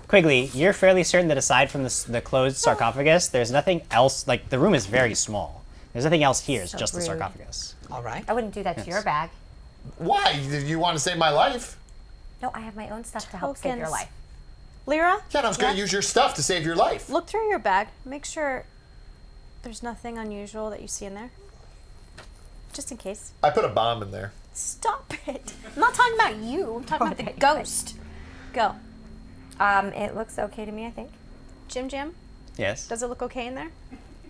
Quigley, you're fairly certain that aside from the closed sarcophagus, there's nothing else. Like the room is very small. There's nothing else here. It's So just the rude. sarcophagus. All right. I wouldn't do that to your bag. Why? Did you want to save my life? No, I have my own stuff to help save your Tokens. life. Lyra, Yeah, I was going to use your stuff to save your life. look through your bag. Make sure there's nothing unusual that you see in there. Just in case. I put a bomb in there. Stop it. I'm not talking about you. I'm talking about the ghost. Go. It looks okay to me, I think. JimJam, Yes. does it look okay in there?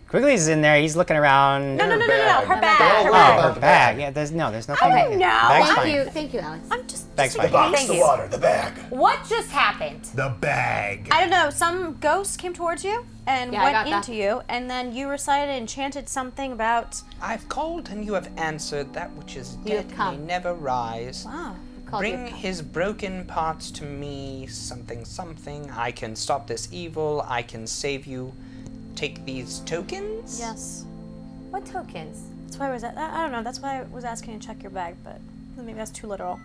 Quigley's in there. He's looking around. No, her bag. Oh, her bag. Yeah, there's nothing. No. Bag's Thank fine. you, thank you, Alex. I'm just. Bag's The fine. box, Thank the you. water, the bag. What just happened? The bag. I don't know. Some ghost came towards you and Yeah, I got went that. into you, and then you recited and chanted something about. I've called and you have answered. That which is You have dead may come. never rise. Wow. Called you. Bring his broken parts to me, something, something. I can stop this evil. I can save you. Take these tokens? Yes. What tokens? That's why I was at. I don't know. That's why I was asking to check your bag, but maybe that's too literal.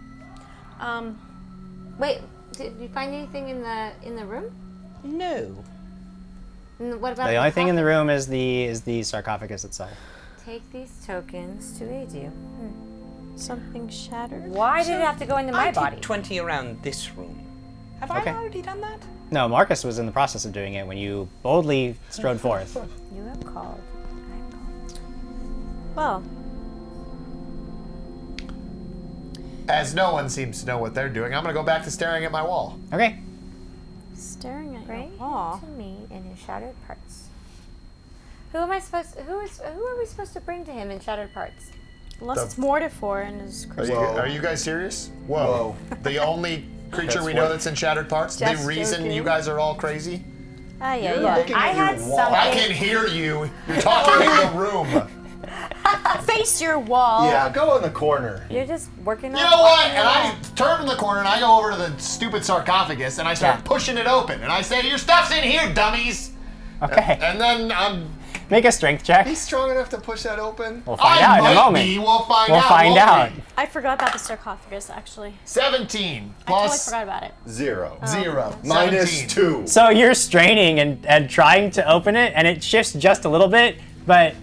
Wait, did you find anything in the room? No. What about The only thing in the room is the sarcophagus itself. Take these tokens to aid you. Something shattered. Why did it have to go into my I body? did 20 around this room. Have Okay. I already done that? No, Marcus was in the process of doing it when you boldly strode forth. You have called. I have called. Well, As no one seems to know what they're doing, I'm gonna go back to staring at my wall. Okay. staring at Bring your wall. him to me in his shattered parts. Who am I supposed? Who are we supposed to bring to him in shattered parts? Unless it's Mortifor and his Are you guys serious? Whoa. The only creature That's we know what- that's in shattered parts? The Just reason joking. you guys are all crazy? Ah, yeah, You're yeah. looking I at had your wall. something. I can hear you. You're talking in the room. Face your wall. Yeah, go in the corner. You're just working on. You know what? And I turn in the corner and I go over to the stupid sarcophagus and I start Yeah. pushing it open and I say, "Your stuff's in here, dummies." Okay. And then Make a strength check. He's strong enough to push that open. We'll find I out in might a moment. be. We'll find We'll out. find won't out. we? I forgot about the sarcophagus, actually. 17 I totally plus forgot about it. 0. 0. Minus 17. 2. So you're straining and trying to open it, and it shifts just a little bit, but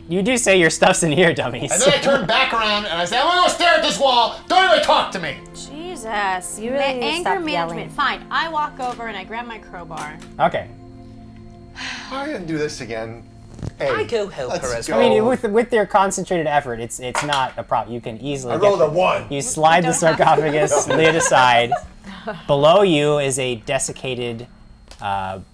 you do say your stuff's in here, dummies. And then I turn back around and I say, "I'm gonna go stare at this wall. Don't even talk to me." Jesus. You really need to anger stop management. yelling. Fine. I walk over and I grab my crowbar. Okay. I'm gonna do this again. Hey, I go help let's her as go. I mean, with your concentrated effort, it's not a problem. You can easily. I get rolled a the- 1. You slide the sarcophagus, lay it aside. Below you is a desiccated,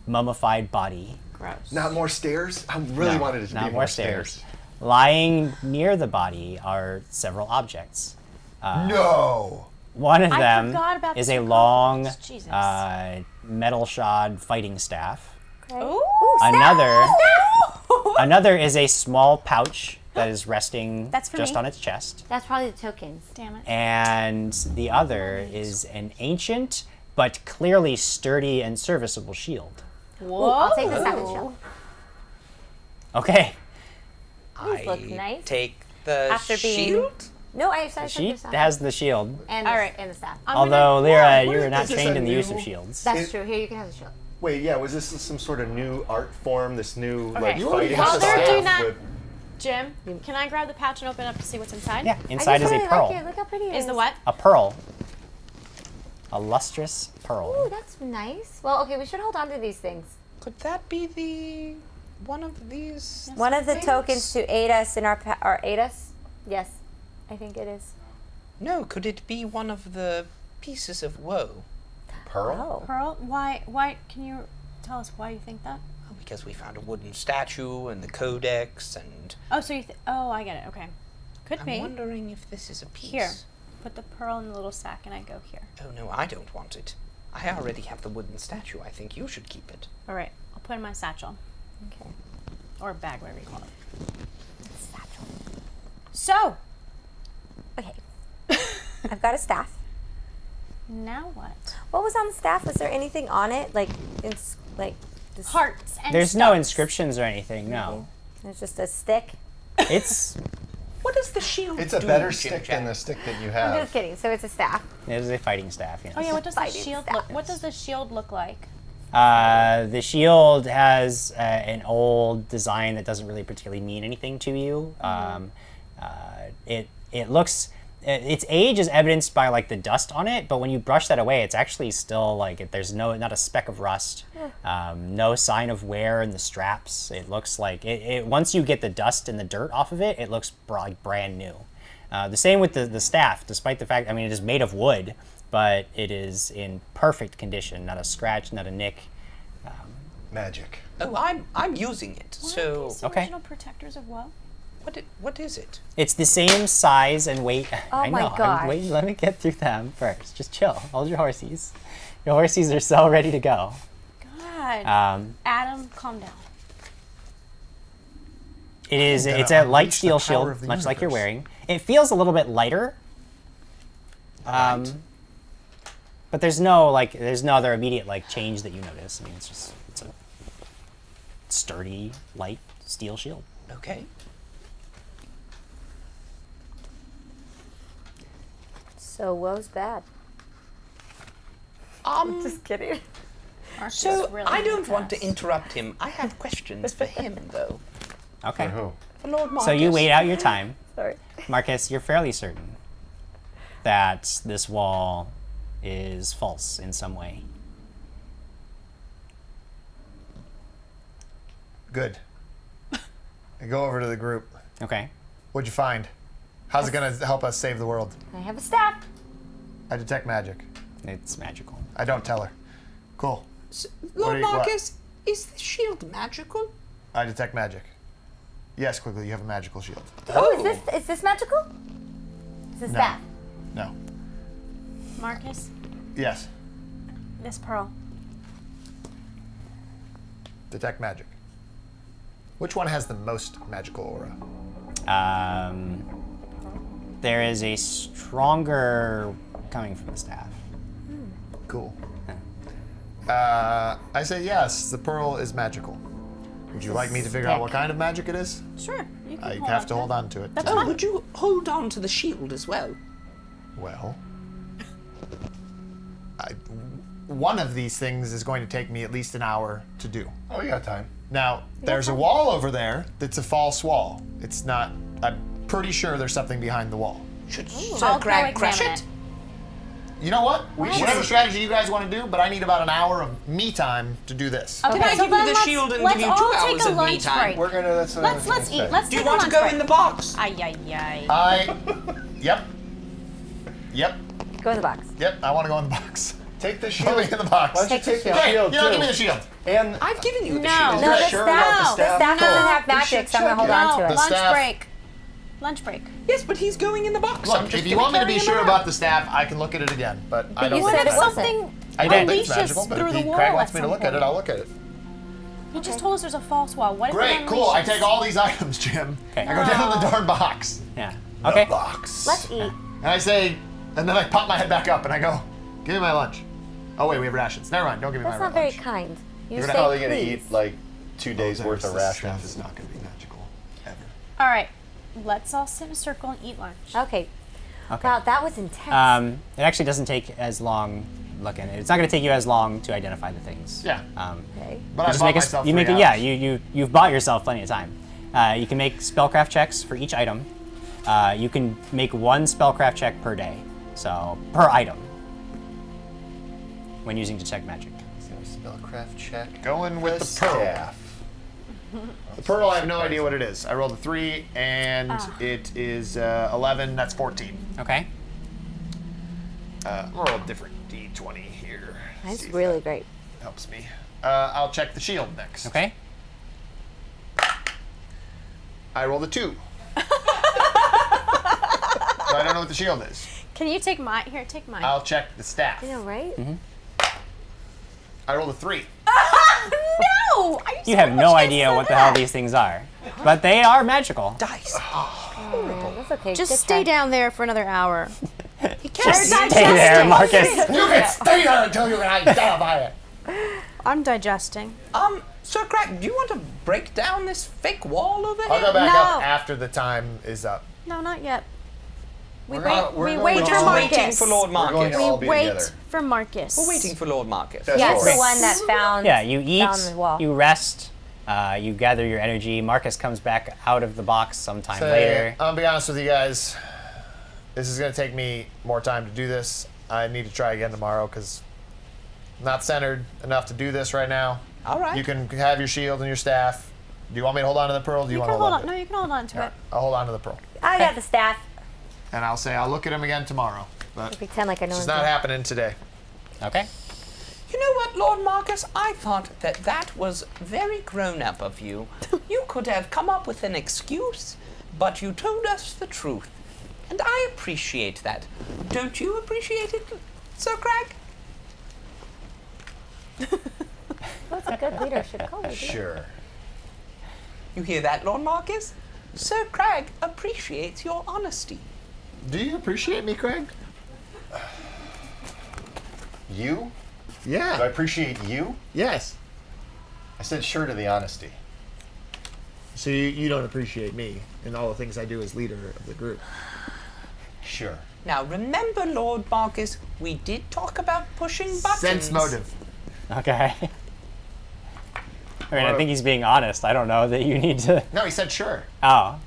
mummified body. Gross. Not more stairs? I really No, wanted it to not be more stairs. Lying near the body are several objects. No. One of I them forgot about the is a long, sarcophagus. Jesus. metal shod fighting staff. Ooh. Another is a small pouch that is resting That's for just me. on its chest. That's probably the tokens. Damn it. And the other is an ancient but clearly sturdy and serviceable shield. Whoa. I'll take the second shell. Okay. These look I nice. take the After being- shield. No, I said She the staff. has the shield. And All the, right. and the staff. Although, Leera, what you're is not this, trained a in the use new- of shields. That's true. Here, you can have the shield. Wait, yeah, was this some sort of new art form? This new like You fighting While they're staff doing that, with- Jim, can I grab the pouch and open it up to see what's inside? Yeah, I inside just is a really pearl. like it. Look how pretty it is. Is the what? A pearl. A lustrous pearl. Ooh, that's nice. Well, okay, we should hold on to these things. Could that be the one of these? One of the things? tokens to aid us in our or aid us. Yes, I think it is. No, could it be one of the pieces of woe? pearl? Oh. Pearl? Why? Can you tell us why you think that? Oh, because we found a wooden statue and the codex, and Oh, so you oh, I get it. Okay. Could I'm be. wondering if this is a piece. Here. Put the pearl in the little sack and I go here. Oh no, I don't want it. I already have the wooden statue. I think you should keep it. All right. I'll put it in my satchel. Okay. Or bag, whatever you call it. Satchel. So, Okay. I've got a staff. now what? What was on the staff? Was there anything on it? Like, like this? Hearts and There's no stuff. inscriptions or anything, no. There's just a stick. It's What does the shield It's a do, better Jim stick Jam? than the stick that you I'm have. just kidding. So it's a staff. it is a fighting staff, yes. Oh yeah, what does the Fighting shield staff. look? What does the shield look like? The shield has an old design that doesn't really particularly mean anything to you. It looks, its age is evidenced by like the dust on it, but when you brush that away, it's actually still like there's not a speck of rust, no sign of wear in the straps. It looks like once you get the dust and the dirt off of it, it looks like brand new. The same with the staff, despite the fact, I mean, it is made of wood, but it is in perfect condition, not a scratch, not a nick. magic. Oh, I'm using it. So Okay. Original protectors of what? what is it? It's the same size and weight. Oh I my know. gosh. Wait, let me get through them first. Just chill. Hold your horsies. Your horsies are so ready to go. God. Adam, calm down. It's a unleash light the steel power shield, of the much like you're universe. wearing. It feels a little bit lighter. But there's no other immediate change that you notice. I mean, it's a sturdy, light steel shield. Okay. So woe's bad. Just kidding. So really I don't want to intense. interrupt him. I have questions for him, though. Okay. For who? For Lord Marcus. So you wait out your time. Sorry. Marcus, you're fairly certain that this wall is false in some way. Good. I go over to the group. Okay. What'd you find? How's it gonna help us save the world? I have a staff. I detect magic. It's magical. I don't tell her. Cool. Lord what? Marcus, is the shield magical? I detect magic. Yes, Quigley, you have a magical shield. Oh, is this magical? Is this No. staff? No. Marcus, Yes. this pearl. Detect magic. Which one has the most magical aura? There is a stronger coming from the staff. Cool. I say yes, the pearl is magical. Would you like me to figure out what kind of magic it is? Sure. You can I hold have on to hold on to it. That's Oh, fine. would you hold on to the shield as well? Well, one of these things is going to take me at least an hour to do. Oh, you got time. Now, there's a wall over there that's a false wall. It's not, I'm pretty sure there's something behind the wall. Should I'll Sir go Crag crush examine it? You know what? Whatever strategy you guys want to do, but I need about an hour of me time to do this. Can I so give then you the let's- shield and let's give you all 2 take hours a of me lunch time? break. We're gonna. Let's eat. Let's Do you take a want to lunch go break. in the box? Yep. Go in the box. Yep, I want to go in the box. Take the Put shield. me in the box. Why don't you take the Great, shield you know, too? give me the shield. And I've given you the No. shield. No, the sure about the staff. The staff? staff doesn't No. have magic, should so I'm gonna hold check on to No, it. lunch staff. break. Lunch break. Yes, but he's going in the box. I'm Look, just if you gonna want me to carry be him sure around. about the staff, I can look at it again. But I don't you think said it's it magical. wasn't. Something I don't think it's unleashes magical, but through if the the wall Craig at wants me to some look at it, point. I'll look at it. You just told us there's a false wall. What if it Great, cool. I unleashes? take all these items, Jim. Okay. I go down to the darn box. Yeah. Okay. Box. Let's eat. And I say, and then I pop my head back up and I go, give me my lunch. Oh wait, we have rations. Never mind, don't give me That's my not very lunch. kind. You You're say probably gonna please. eat like 2 days worth of This stuff rations. is not going to be magical, ever. All right. Let's all sit in a circle and eat lunch. Okay. Okay. Wow, that was intense. It actually doesn't take as long looking. It's not going to take you as long to identify the things. Yeah. Okay. But You I just bought make myself you make 3 it. Yeah. hours. You've bought yourself plenty of time. You can make spellcraft checks for each item. You can make 1 spellcraft check per day, so per item. When using detect magic. Spellcraft check. Going with the pearl. Staff. The pearl, I have no idea what it is. I rolled a 3 and it is 11, that's 14. Okay. I'm gonna roll a different d20 here. That's See if really that great. helps me. I'll check the shield next. Okay. I rolled a 2. But I don't know what the shield is. Can you take mine? Here, take mine. I'll check the staff. I know, right? I rolled a 3. No! You have no idea what the hell these things are, but they are magical. Dice. Oh, man, that's okay. Just Good stay try. down there for another hour. Just stay there, Marcus. You can stay there until you can identify it. I'm digesting. Sir Crag, do you want to break down this fake wall over here? I'll go back No. up after the time is up. No, not yet. We We're wait. not- we're We going wait to for Just all- Marcus. waiting for Lord We're going Marcus. to all We be wait together. for Marcus. We're waiting for Lord Marcus. That's Yeah, it's right. the one that found. Yeah, you eat, Found the wall. you rest, you gather your energy. Marcus comes back out of the box sometime Say, later. I'll be honest with you guys. This is going to take me more time to do this. I need to try again tomorrow because I'm not centered enough to do this right now. All right. You can have your shield and your staff. Do you want me to hold on to the pearl? Or do you, You want can to hold hold on. on? No, you can hold on to it. I'll hold on to the pearl. I got the staff. And I'll say I'll look at him again tomorrow. But Pretend like I know it's him. not happening today. Okay. You know what, Lord Marcus, I thought that was very grown-up of you. You could have come up with an excuse, but you told us the truth. And I appreciate that. Don't you appreciate it, Sir Crag? That's a good leadership quality. Sure. You hear that, Lord Marcus? Sir Crag appreciates your honesty. Do you appreciate me, Craig? You? Do I Yeah. appreciate you? Yes. I said sure to the honesty. So you don't appreciate me and all the things I do as leader of the group. Sure. Now remember, Lord Marcus, we did talk about pushing buttons. Sense motive. Okay. I mean, I think he's being honest. I don't know that you need to. No, he said sure. Oh.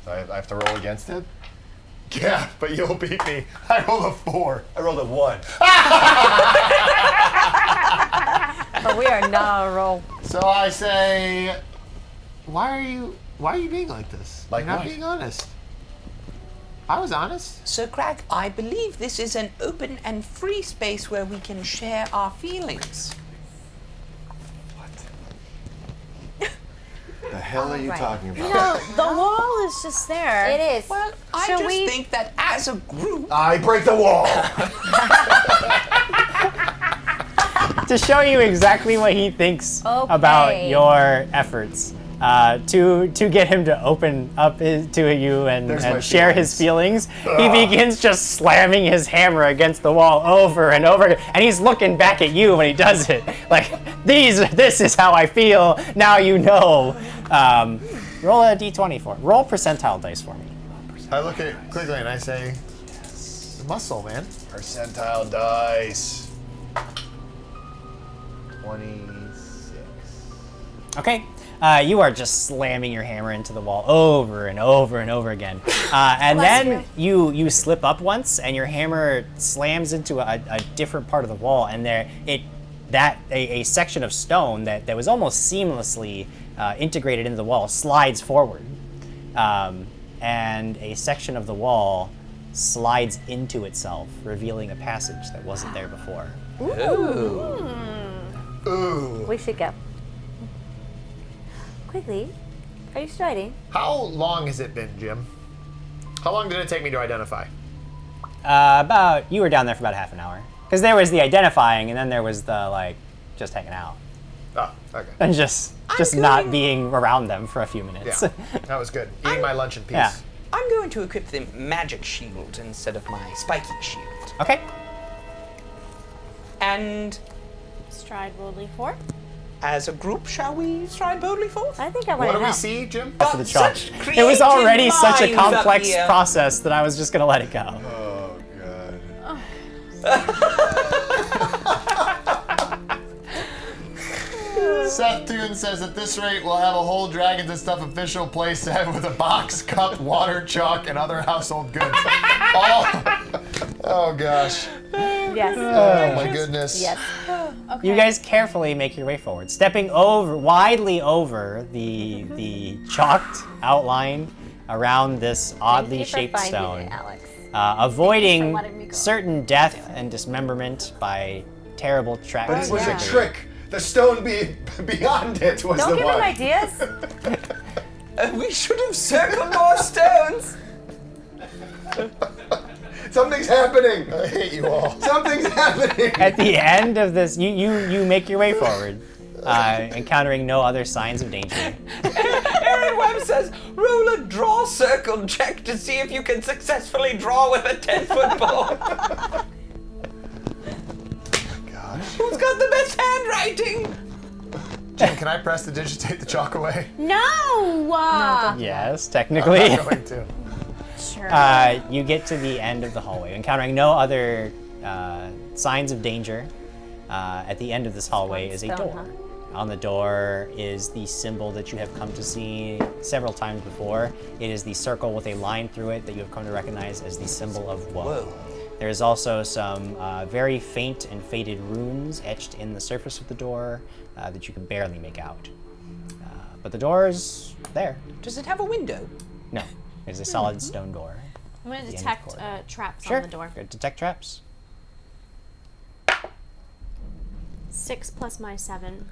So I have to roll against it? Yeah, but you'll beat me. I rolled a 4. I rolled a 1. But we are not on a roll. So I say, why are you being like this? Like You're not what? being honest. I was honest. Sir Crag, I believe this is an open and free space where we can share our feelings. The hell are you Alright. talking about? No, the wall is just there. It is. Well, I Shall just we- think that as a group, I break the wall. To show you exactly what he thinks Okay. about your efforts, to get him to open up to you and There's my share his feelings, he begins just slamming his hammer against the wall over and over again, and he's looking back at you when he does it. Like, this is how I feel. Now you know. Roll a d20 for it. Roll percentile dice for me. I look at Quigley and I say, muscle, man. Percentile dice. 26. Okay. You are just slamming your hammer into the wall over and over and over again. And then you slip up once and your hammer slams into a different part of the wall, and a section of stone that was almost seamlessly integrated into the wall slides forward. And a section of the wall slides into itself, revealing a passage that wasn't there before. Ooh. We should go. Quigley, are you striding? How long has it been, Jim? How long did it take me to identify? You were down there for about half an hour. Because there was the identifying, and then there was the, just hanging out. Oh, okay. And just not being around them for a few minutes. Yeah, that was good. Eating my lunch in peace. Yeah. I'm going to equip the magic shield instead of my spiky shield. Okay. And Stride boldly forth. as a group, shall we stride boldly forth? I think I What want do to we know. see, Jim? For the chalk. Such It was already creative such a minds up complex here. process that I was just gonna let it go. Oh, God. Seth Toon says at this rate we'll have a whole Dragons and Stuff official playset with a box, cup, water, chalk, and other household goods. Oh gosh. Yes. Oh my goodness. Yes. Okay. You guys carefully make your way forward, stepping widely over the chalked outline around this oddly Thank you for shaped finding stone, it, Alex. avoiding letting me go. certain death and dismemberment by terrible traps. But it was yeah. a trick. The stone beyond it was Don't the give one. him ideas. We should have circled more stones. Something's happening. I hate you all. Something's happening. At the end of this, you make your way forward, encountering no other signs of danger. Aaron Webb says, roll a draw circle check to see if you can successfully draw with a 10-foot bow. Gosh. Who's got the best handwriting? Jim, can I press to digitate the chalk away? No! Yes, I'm technically. not going to. Sure. You get to the end of the hallway, encountering no other signs of danger. At the end of this hallway is a stone, door. On the door is the symbol that you have come to see several times before. It is the circle with a line through it that you have come to recognize as the symbol of woe. There is also some very faint and faded runes etched in the surface of the door that you can barely make out. But the door is there. Does it have a window? No, it's a solid stone door. I'm going the to end of the detect corridor. traps Sure. on the door. Good. Detect traps. 6 plus my 7.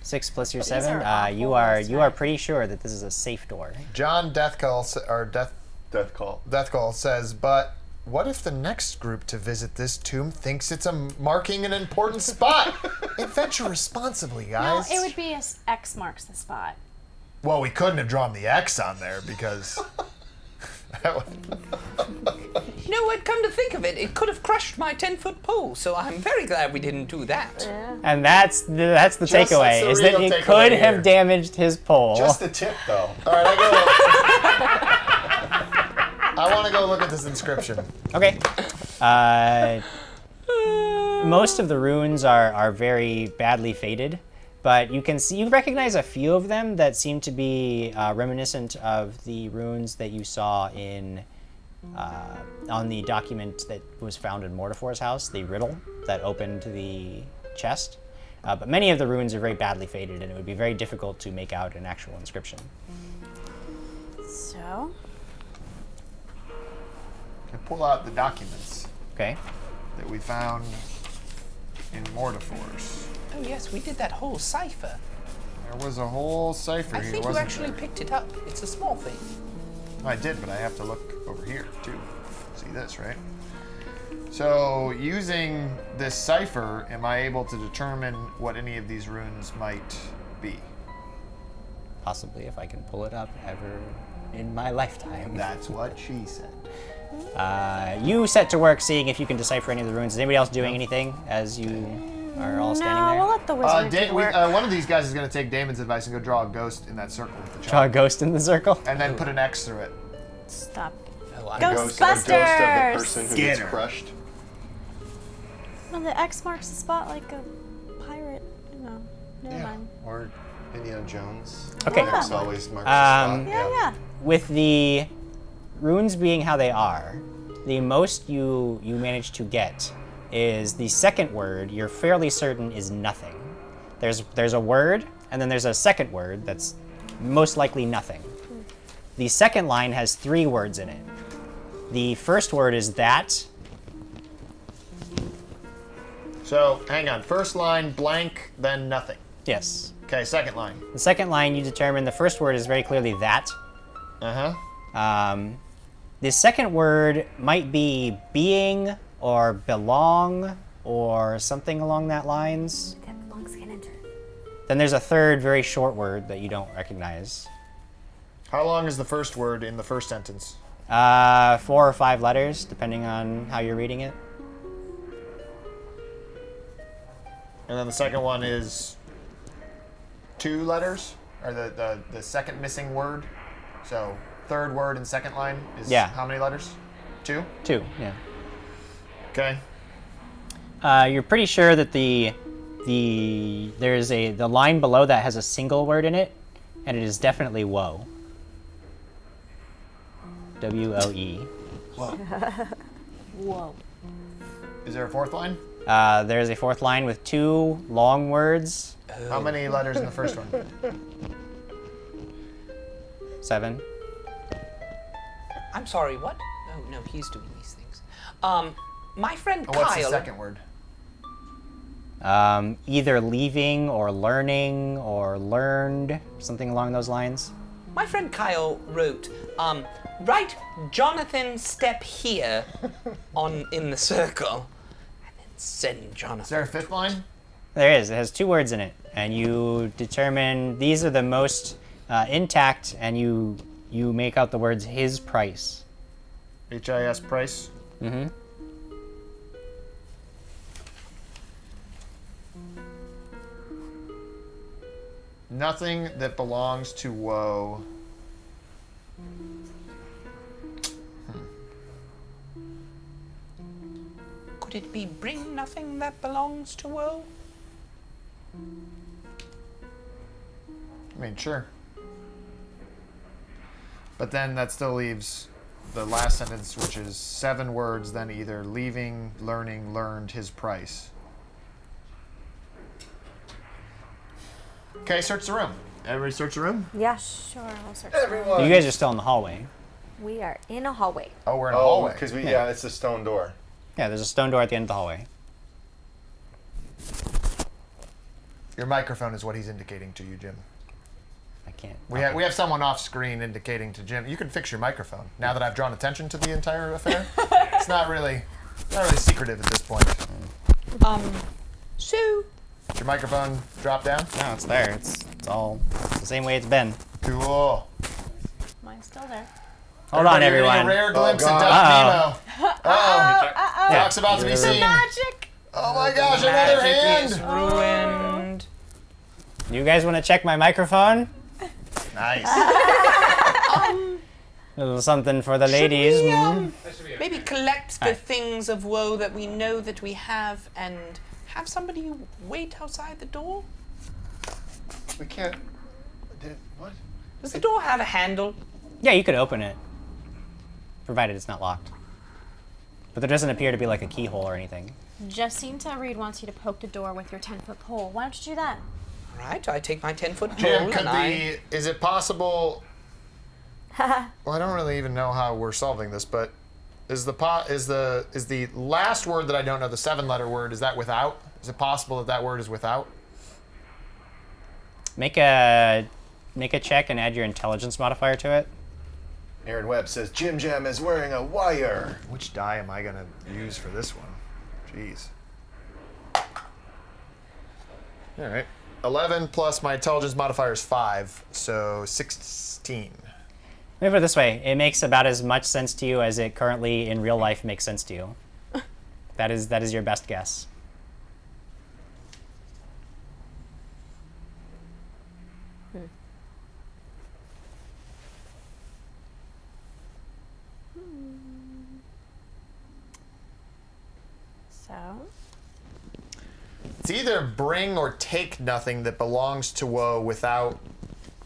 6 plus your These 7. are You awful, are pretty sure that this is a safe door. John Deathcall Death call. says, but what if the next group to visit this tomb thinks it's marking an important spot? Adventure responsibly, No, guys. it would be X marks the spot. Well, we couldn't have drawn the X on there because. You know what? Come to think of it, it could have crushed my 10-foot pole. So I'm very glad we didn't do that. And that's the takeaway, the is that real it takeaway could here. have damaged his pole. Just the tip, though. All right, I want to go look at this inscription. Okay. Most of the runes are very badly faded, but you recognize a few of them that seem to be reminiscent of the runes that you saw on the document that was found in Mortifor's house, the riddle that opened the chest. But many of the runes are very badly faded, and it would be very difficult to make out an actual inscription. So, I pull out the documents Okay. that we found in Mortifor's. Oh yes, we did that whole cipher. There was a whole cipher I here, think you wasn't actually there? picked it up. It's a small thing. I did, but I have to look over here too. See this, right? So, using this cipher, am I able to determine what any of these runes might be? Possibly, if I can pull it up ever in my lifetime. That's what she said. You set to work seeing if you can decipher any of the runes. Is anybody else doing anything as you are all standing no, there? we'll let the wizard do work. One of these guys is going to take Damon's advice and go draw a ghost in that circle with the Draw a chalk. ghost in the circle? And then put an X through it. Stop. Oh, I Ghost of the Ghostbusters! person who gets Skinner. crushed. Well, the X marks the spot like a pirate. No, never mind. Or Indiana Jones. Okay. X always marks Um, the Yeah, spot. yeah. With the runes being how they are, the most you manage to get is the second word you're fairly certain is nothing. There's a word, and then there's a second word that's most likely nothing. The second line has 3 words in it. The first word is that. So, hang on. First line, blank, then nothing. Yes. Okay, second line. The second line, you determine the first word is very clearly that. Uh-huh. The second word might be being or belong or something along that lines. That belongs can enter. Then there's a third very short word that you don't recognize. How long is the first word in the first sentence? 4 or 5 letters, depending on how you're reading it. And then the second one is 2 letters? Or the second missing word? So, third word in second line is how many letters? 2? 2, yeah. Okay. You're pretty sure that the line below that has a single word in it, and it is definitely woe. W-O-E. Whoa. Is there a fourth line? There's a fourth line with 2 long words. How many letters in the first one? 7. I'm sorry, what? Oh, no, he's doing these things. My friend Oh, Kyle... what's the second word? Either leaving or learning or learned, something along those lines. My friend Kyle wrote, write Jonathan step here in the circle, and then send Jonathan. Is there a fifth line? There is. It has 2 words in it, and you determine these are the most intact, and you make out the words his price. H-I-S price? Mm-hmm. Nothing that belongs to woe. Could it be bring nothing that belongs to woe? I mean, sure. But then that still leaves the last sentence, which is 7 words, then either leaving, learning, learned, his price. Okay, search the room. Everybody search the room? Yeah, Sure, I'll search. Everyone. You guys are still in the hallway. we are in a hallway. Oh, we're in a Oh, hallway. because it's a stone door. Yeah, there's a stone door at the end of the hallway. Your microphone is what he's indicating to you, Jim. I can't. We have someone off screen indicating to Jim. You can fix your microphone. Now that I've drawn attention to the entire affair, it's not really secretive at this point. So Did your microphone drop down? No, it's there. It's all the same way it's been. Cool. Mine's still there. Hold on, Everybody getting everyone. A rare glimpse God. of Doc Nemo. Oh, Doc's about to be seen. Magic! Oh my gosh, another magic is hand! ruined. You guys want to check my microphone? Nice. A little something for the ladies. Should we, Mm. maybe collect the things of woe that we know that we have and have somebody wait outside the door? We can't. What? Does the door have a handle? Yeah, you could open it, provided it's not locked. But there doesn't appear to be like a keyhole or anything. Jacinta Reed wants you to poke the door with your 10-foot pole. Why don't you do that? Right, I take my 10-foot pole Jim, could and is it possible? Well, I don't really even know how we're solving this, but is the last word that I don't know, the 7-letter word, is that without? Is it possible that that word is without? Make a check and add your intelligence modifier to it. Aaron Webb says JimJam is wearing a wire. Which die am I gonna use for this one? Jeez. All right. 11 plus my intelligence modifier is 5, so 16. Let me put it this way: it makes about as much sense to you as it currently in real life makes sense to you. That is your best guess. So, It's either bring or take nothing that belongs to woe without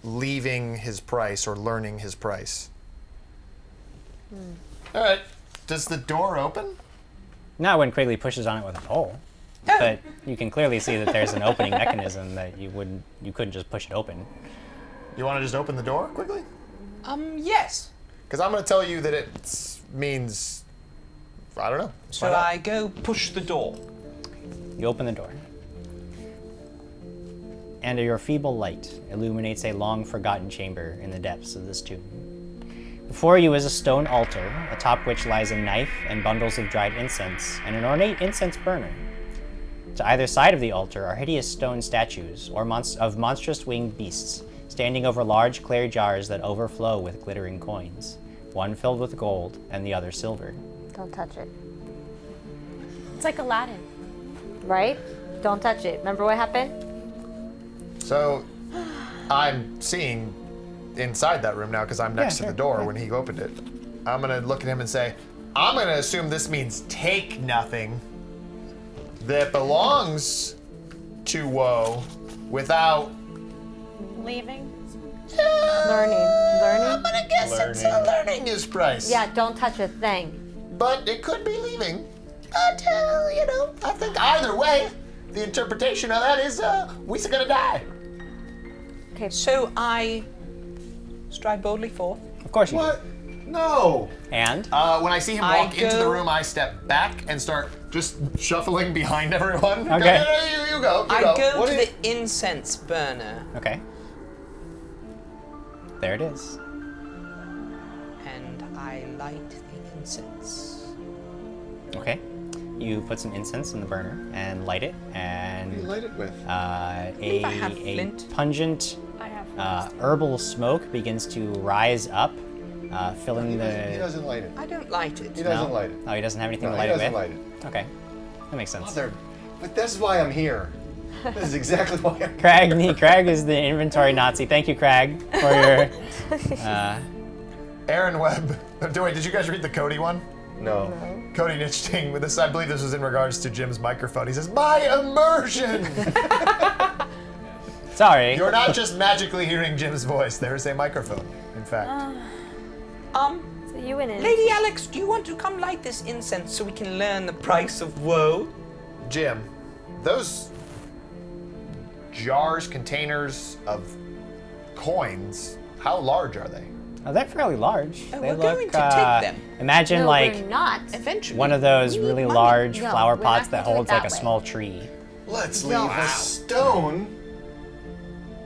leaving his price or learning his price. All right. Does the door open? Not when Quigley pushes on it with a pole, but you can clearly see that there's an opening mechanism that you couldn't just push it open. You want to just open the door quickly? yes. Because I'm going to tell you that it means, I don't know. Shall I go push the door? You open the door, and your feeble light illuminates a long-forgotten chamber in the depths of this tomb. Before you is a stone altar, atop which lies a knife and bundles of dried incense and an ornate incense burner. To either side of the altar are hideous stone statues of monstrous winged beasts, standing over large clay jars that overflow with glittering coins, one filled with gold and the other silver. Don't touch it. it's like Aladdin. Right? Don't touch it. Remember what happened? So I'm seeing inside that room now because I'm next to the door when he opened it. I'm going to look at him and say, I'm going to assume this means take nothing that belongs to woe without Leaving. Learning. I'm going to guess it's learning his price. Yeah, don't touch a thing. But it could be leaving. But, I think either way, the interpretation of that is we're going to die. Okay. So I stride boldly forth. Of course you What? No. do. And When I see him I walk into the go- room, I step back and start just shuffling behind everyone. Okay. You go. I go What to is- the incense burner okay, there it is. and I light the incense. Okay, you put some incense in the burner and light it, and What do you light it with? believe I have a flint. pungent I have. herbal smoke begins to rise up, filling He the. doesn't light it. I don't light it. He doesn't light it. Oh, he doesn't have anything No, to light he it with. doesn't light it. Okay, that makes sense. Mother, but this is why I'm here. This is exactly why I'm here. Crag is the inventory Nazi. Thank you, Crag, for your. Aaron Webb. Wait, did you guys read the Cody one? No. Cody Nitchting with this. I believe this was in regards to Jim's microphone. He says, "My immersion." Sorry. You're not just magically hearing Jim's voice. There is a microphone, in fact. So you went in. Lady Alex, do you want to come light this incense so we can learn the price of woe? Jim, those jars, containers of coins, how large are they? Oh, they're fairly large. Oh, they we're look, going to take them. Imagine No, like we're not. Eventually. one of those We need really money. large No, flower we're pots not that gonna do it holds like a that way. small tree. Let's No. leave a stone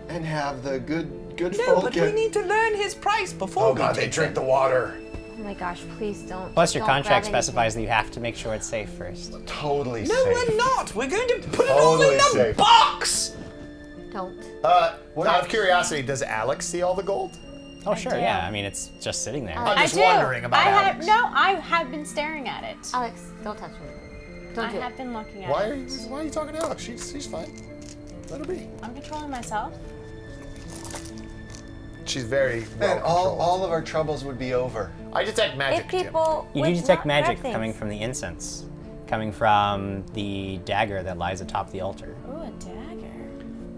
and have the good No, folk but we get... need to learn his price before Oh we god, they take drink them. the water. Oh my gosh, please don't. Plus, your don't contract grab specifies that anything. you have to make sure it's safe first. Totally No, safe. we're not. We're going to put it all Totally in a safe. box. Don't. Out of curiosity, does Alex see all the gold? Oh, sure, do. yeah. I mean, it's just sitting there. I'm I just do. wondering about Alex. I have been staring at it. Alex, don't touch me. Don't I do have it. been looking at Why it. are you talking to Alex? She's fine. Let her be. I'm controlling myself. She's very well And all of our troubles would be over. I detect magic. If Jim. people You would do detect not grab magic things. coming from the incense, coming from the dagger that lies atop the altar. Ooh, a dagger.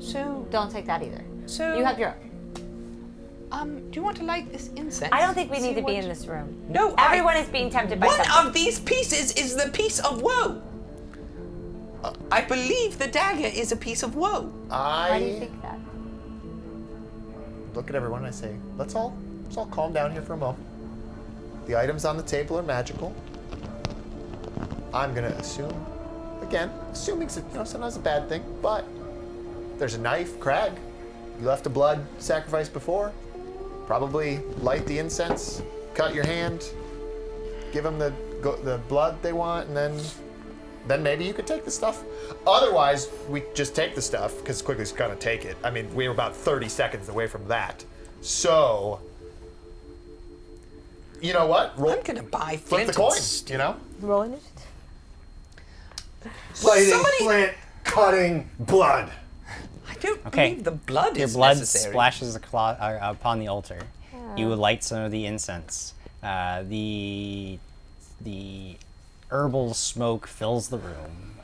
So, Don't take that either. so You have your own. do you want to light this incense? I don't think we See need to be what- in this room. No, Everyone is being tempted by One something. of these pieces is the piece of woe. I believe the dagger is a piece of woe. Why do you I think that? look at everyone and I say, let's all calm down here for a moment. The items on the table are magical. I'm gonna assume, again, assuming's sometimes a bad thing, but there's a knife, Crag. You left a blood sacrifice before. Probably light the incense, cut your hand, give them the blood they want, and then maybe you could take the stuff. Otherwise, we just take the stuff, because Quigley's gonna take it. I mean, we were about 30 seconds away from that. So, you know what? I'm gonna buy Flip flint the coin, and steel. you know? Rolling it. Lighting, flint, cutting, blood. I don't Okay. believe the blood Your is blood necessary. splashes upon the altar. You light some of the incense. The herbal smoke fills the room.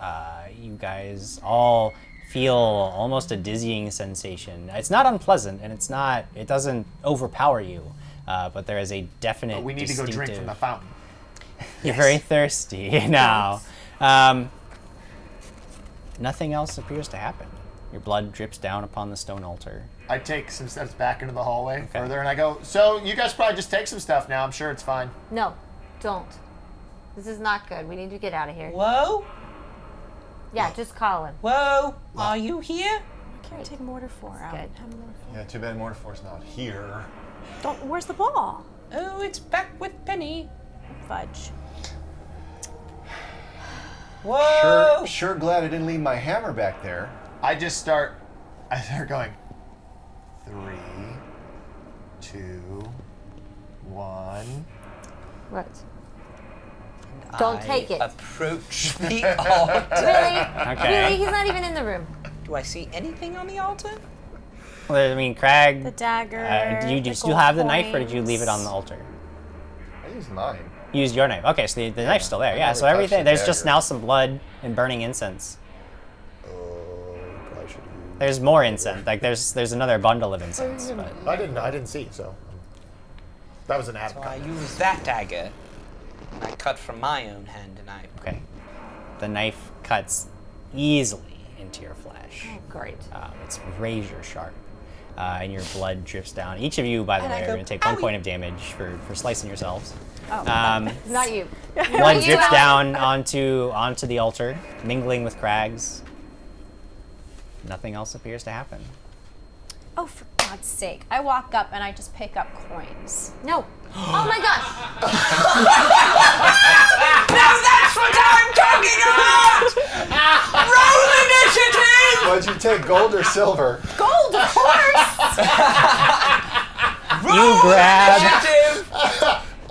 You guys all feel almost a dizzying sensation. It's not unpleasant, and it doesn't overpower you, but there is a definite. But we need to go drink from the fountain. You're very thirsty now. Nothing else appears to happen. Your blood drips down upon the stone altar. I take some steps back into the hallway further, and I go, so you guys probably just take some stuff now. I'm sure it's fine. No, don't. This is not good. We need to get out of here. Whoa, Yeah, just call him. whoa, are you here? Can't take mortar 4 out. good. Have mortar Yeah, too bad Mortifor's not here. 4. Where's the ball? Oh, it's back with Penny. Fudge. Whoa! Sure glad I didn't leave my hammer back there. I start going, 3, 2, 1. What? Don't I take it. Approach the altar. Really? Okay. Really? He's not even in the room. Do I see anything on the altar? Well, I mean, Crag. The dagger. Do you the still gold have the knife, or did you leave it on coins. the altar? I used mine. You used your knife. Okay, so the knife's still there. Yeah. never So touched everything. the There's just dagger. now some blood and burning incense. Oh, probably should have. There's more incense. Like there's another bundle of incense. But I didn't see, so that was an Adam So I comment. use that dagger, and I cut from my own hand, and I. okay, the knife cuts easily into your flesh. Great. It's razor sharp, and your blood drips down. Each of you, by the And I way, are go, going to take 1 "Owie." point of damage for slicing yourselves. Oh, Um, not you. blood You, drips Alex. down onto the altar, mingling with Crag's. Nothing else appears to happen. Oh, for God's sake. I walk up and I just pick up coins. No. Oh my gosh. Now that's what I'm talking about! Roll initiative! What'd you take, gold or silver? Gold, of course!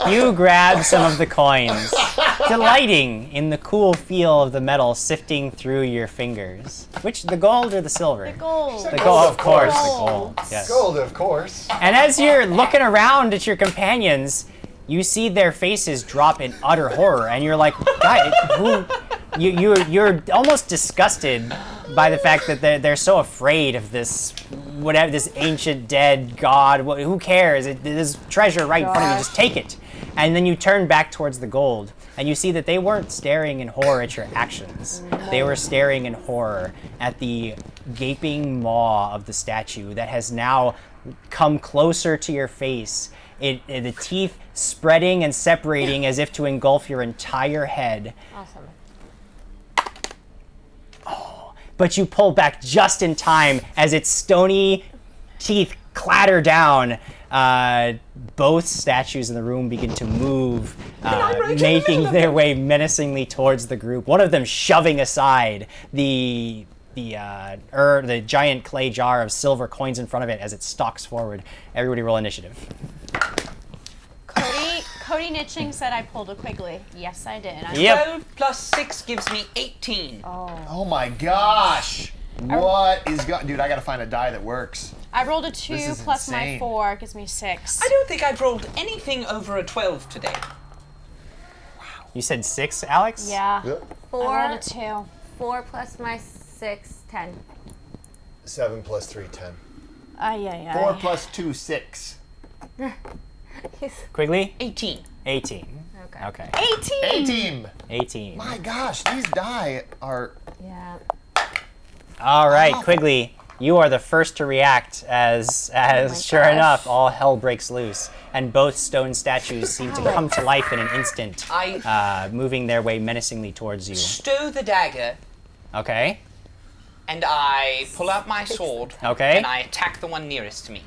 You grab some of the coins, delighting in the cool feel of the metal sifting through your fingers. Which, the gold or the silver? The gold. The gold, of course, the Gold. gold. Yes. Gold, of course. And as you're looking around at your companions, you see their faces drop in utter horror, and you're like, "Guy, who?" You're almost disgusted by the fact that they're so afraid of this, whatever, this ancient dead god. Who cares? There's treasure right in front of you. Just take it. And then you turn back towards the gold, and you see that they weren't staring in horror at your actions. They were staring in horror at the gaping maw of the statue that has now come closer to your face. The teeth spreading and separating as if to engulf your entire head. Awesome. But you pull back just in time as its stony teeth clatter down. Both statues in the room begin to move, making their way menacingly towards the group. One of them shoving aside the giant clay jar of silver coins in front of it as it stalks forward. Everybody roll initiative. Cody Nitching said I pulled a Quigley. Yes, I did. 12 plus 6 gives me 18. Oh my gosh! What is dude? I gotta find a die that works. I rolled a 2 is plus insane. my 4 gives me 6. I don't think I've rolled anything over a 12 today. You said 6, Alex? Yeah. Yep. I rolled a 4. 2. 4 plus my 6, 10. 7 plus 3, 10. 4 plus 2, 6. Quigley? 18. 18. Okay. Okay. 18! 18. My gosh, these die are... Yeah. All right, Quigley, you are the first to react as sure gosh. enough, all hell breaks loose, and both stone statues seem to come to life in an instant, moving their way menacingly towards you. Stow the dagger, Okay. and I pull out my sword. Okay. And I attack the one nearest to me.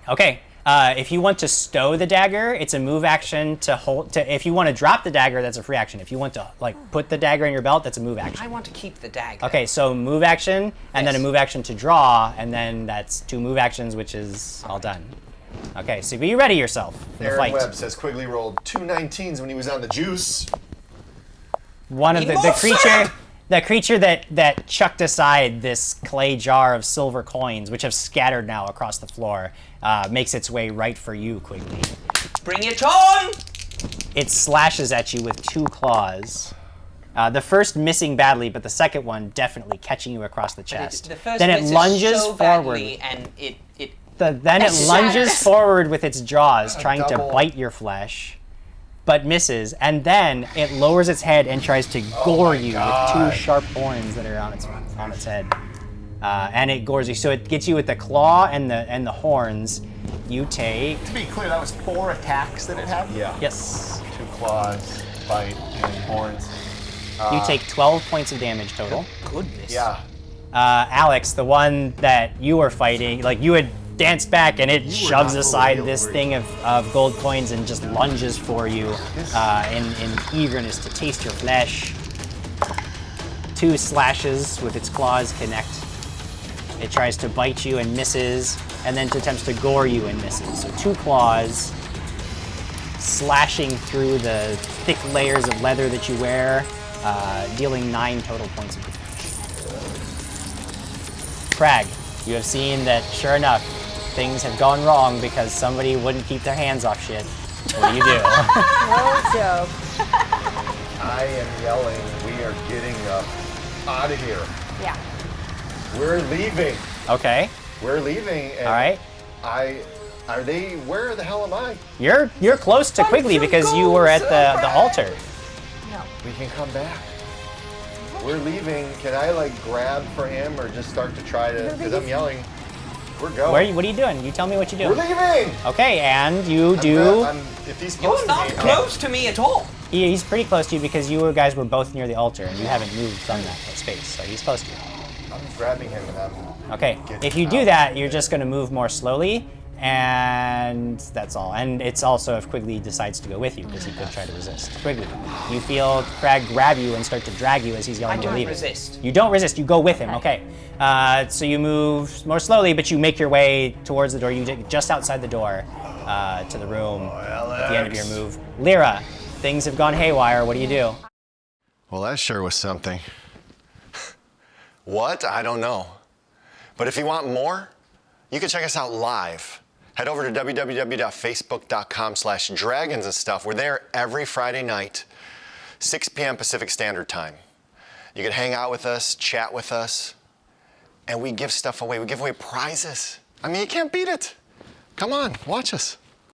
Okay. If you want to stow the dagger, it's a move action to hold. If you want to drop the dagger, that's a free action. If you want to put the dagger in your belt, that's a move action. I want to keep the dagger. Okay, so move action, and then a Yes. move action to draw, and then that's 2 move actions, which is all done. Okay, so be ready yourself for the Aaron fight. Webb says Quigley rolled 2 19s when he was on the juice. One of the creature that chucked aside this clay jar of silver coins, which have scattered now across the floor, makes its way right for you, Quigley. Bring it on! It slashes at you with 2 claws. The first missing badly, but the second one definitely catching you across the chest. The first Then it misses lunges so forward. badly, and it Then it lunges forward with its jaws, trying to double. bite your flesh, but misses. And then it lowers its head and tries to gore you with 2 sharp horns that are on its head. And it gores you. So it gets you with the claw and the horns. You take... To be clear, that was 4 attacks that it had? Yeah. Yes. 2 claws, bite, and horns. You take 12 points of damage total. Goodness. Yeah. Alex, the one that you were fighting, you had danced back and it shoves not aside fully this healed, thing of gold coins and just lunges for you in eagerness to taste your flesh. 2 slashes with its claws connect. It tries to bite you and misses, and then attempts to gore you and misses. So 2 claws slashing through the thick layers of leather that you wear, dealing 9 total points of damage. Crag, you have seen that, sure enough, things have gone wrong because somebody wouldn't keep their hands off shit. What do you do? No joke. I am yelling, we are getting out of here. Yeah. We're leaving. Okay, We're leaving. And all right. Where the hell am I? You're close to Quigley because you were at the altar. We can come back. We're leaving. Can I grab for him or just start to try to, because I'm yelling, we're going. What are you doing? You tell me what you do. We're leaving! Okay, and you do... If he's close You're to not me, close to me at all. He's pretty close to you because you guys were both near the altar and you haven't moved from that space, so he's close to you. I'm grabbing him and I'm... Okay, Get if you out. do that, you're just going to move more slowly, and that's all. And it's also if Quigley decides to go with you, because he could try to resist. Quigley, you feel Crag grab you and start to drag you as he's yelling I to don't leave. resist. You don't resist, you go with him, okay. So you move more slowly, but you make your way towards the door. You get just outside the door to the room at the end of your move. Leera, things have gone haywire. What do you do? Well, that sure was something. What? I don't know. But if you want more, you can check us out live. Head over to www.facebook.com/dragons and stuff. We're there every Friday night, 6 p.m. Pacific Standard Time. You can hang out with us, chat with us, and we give stuff away. We give away prizes. I mean, you can't beat it. Come on, watch us.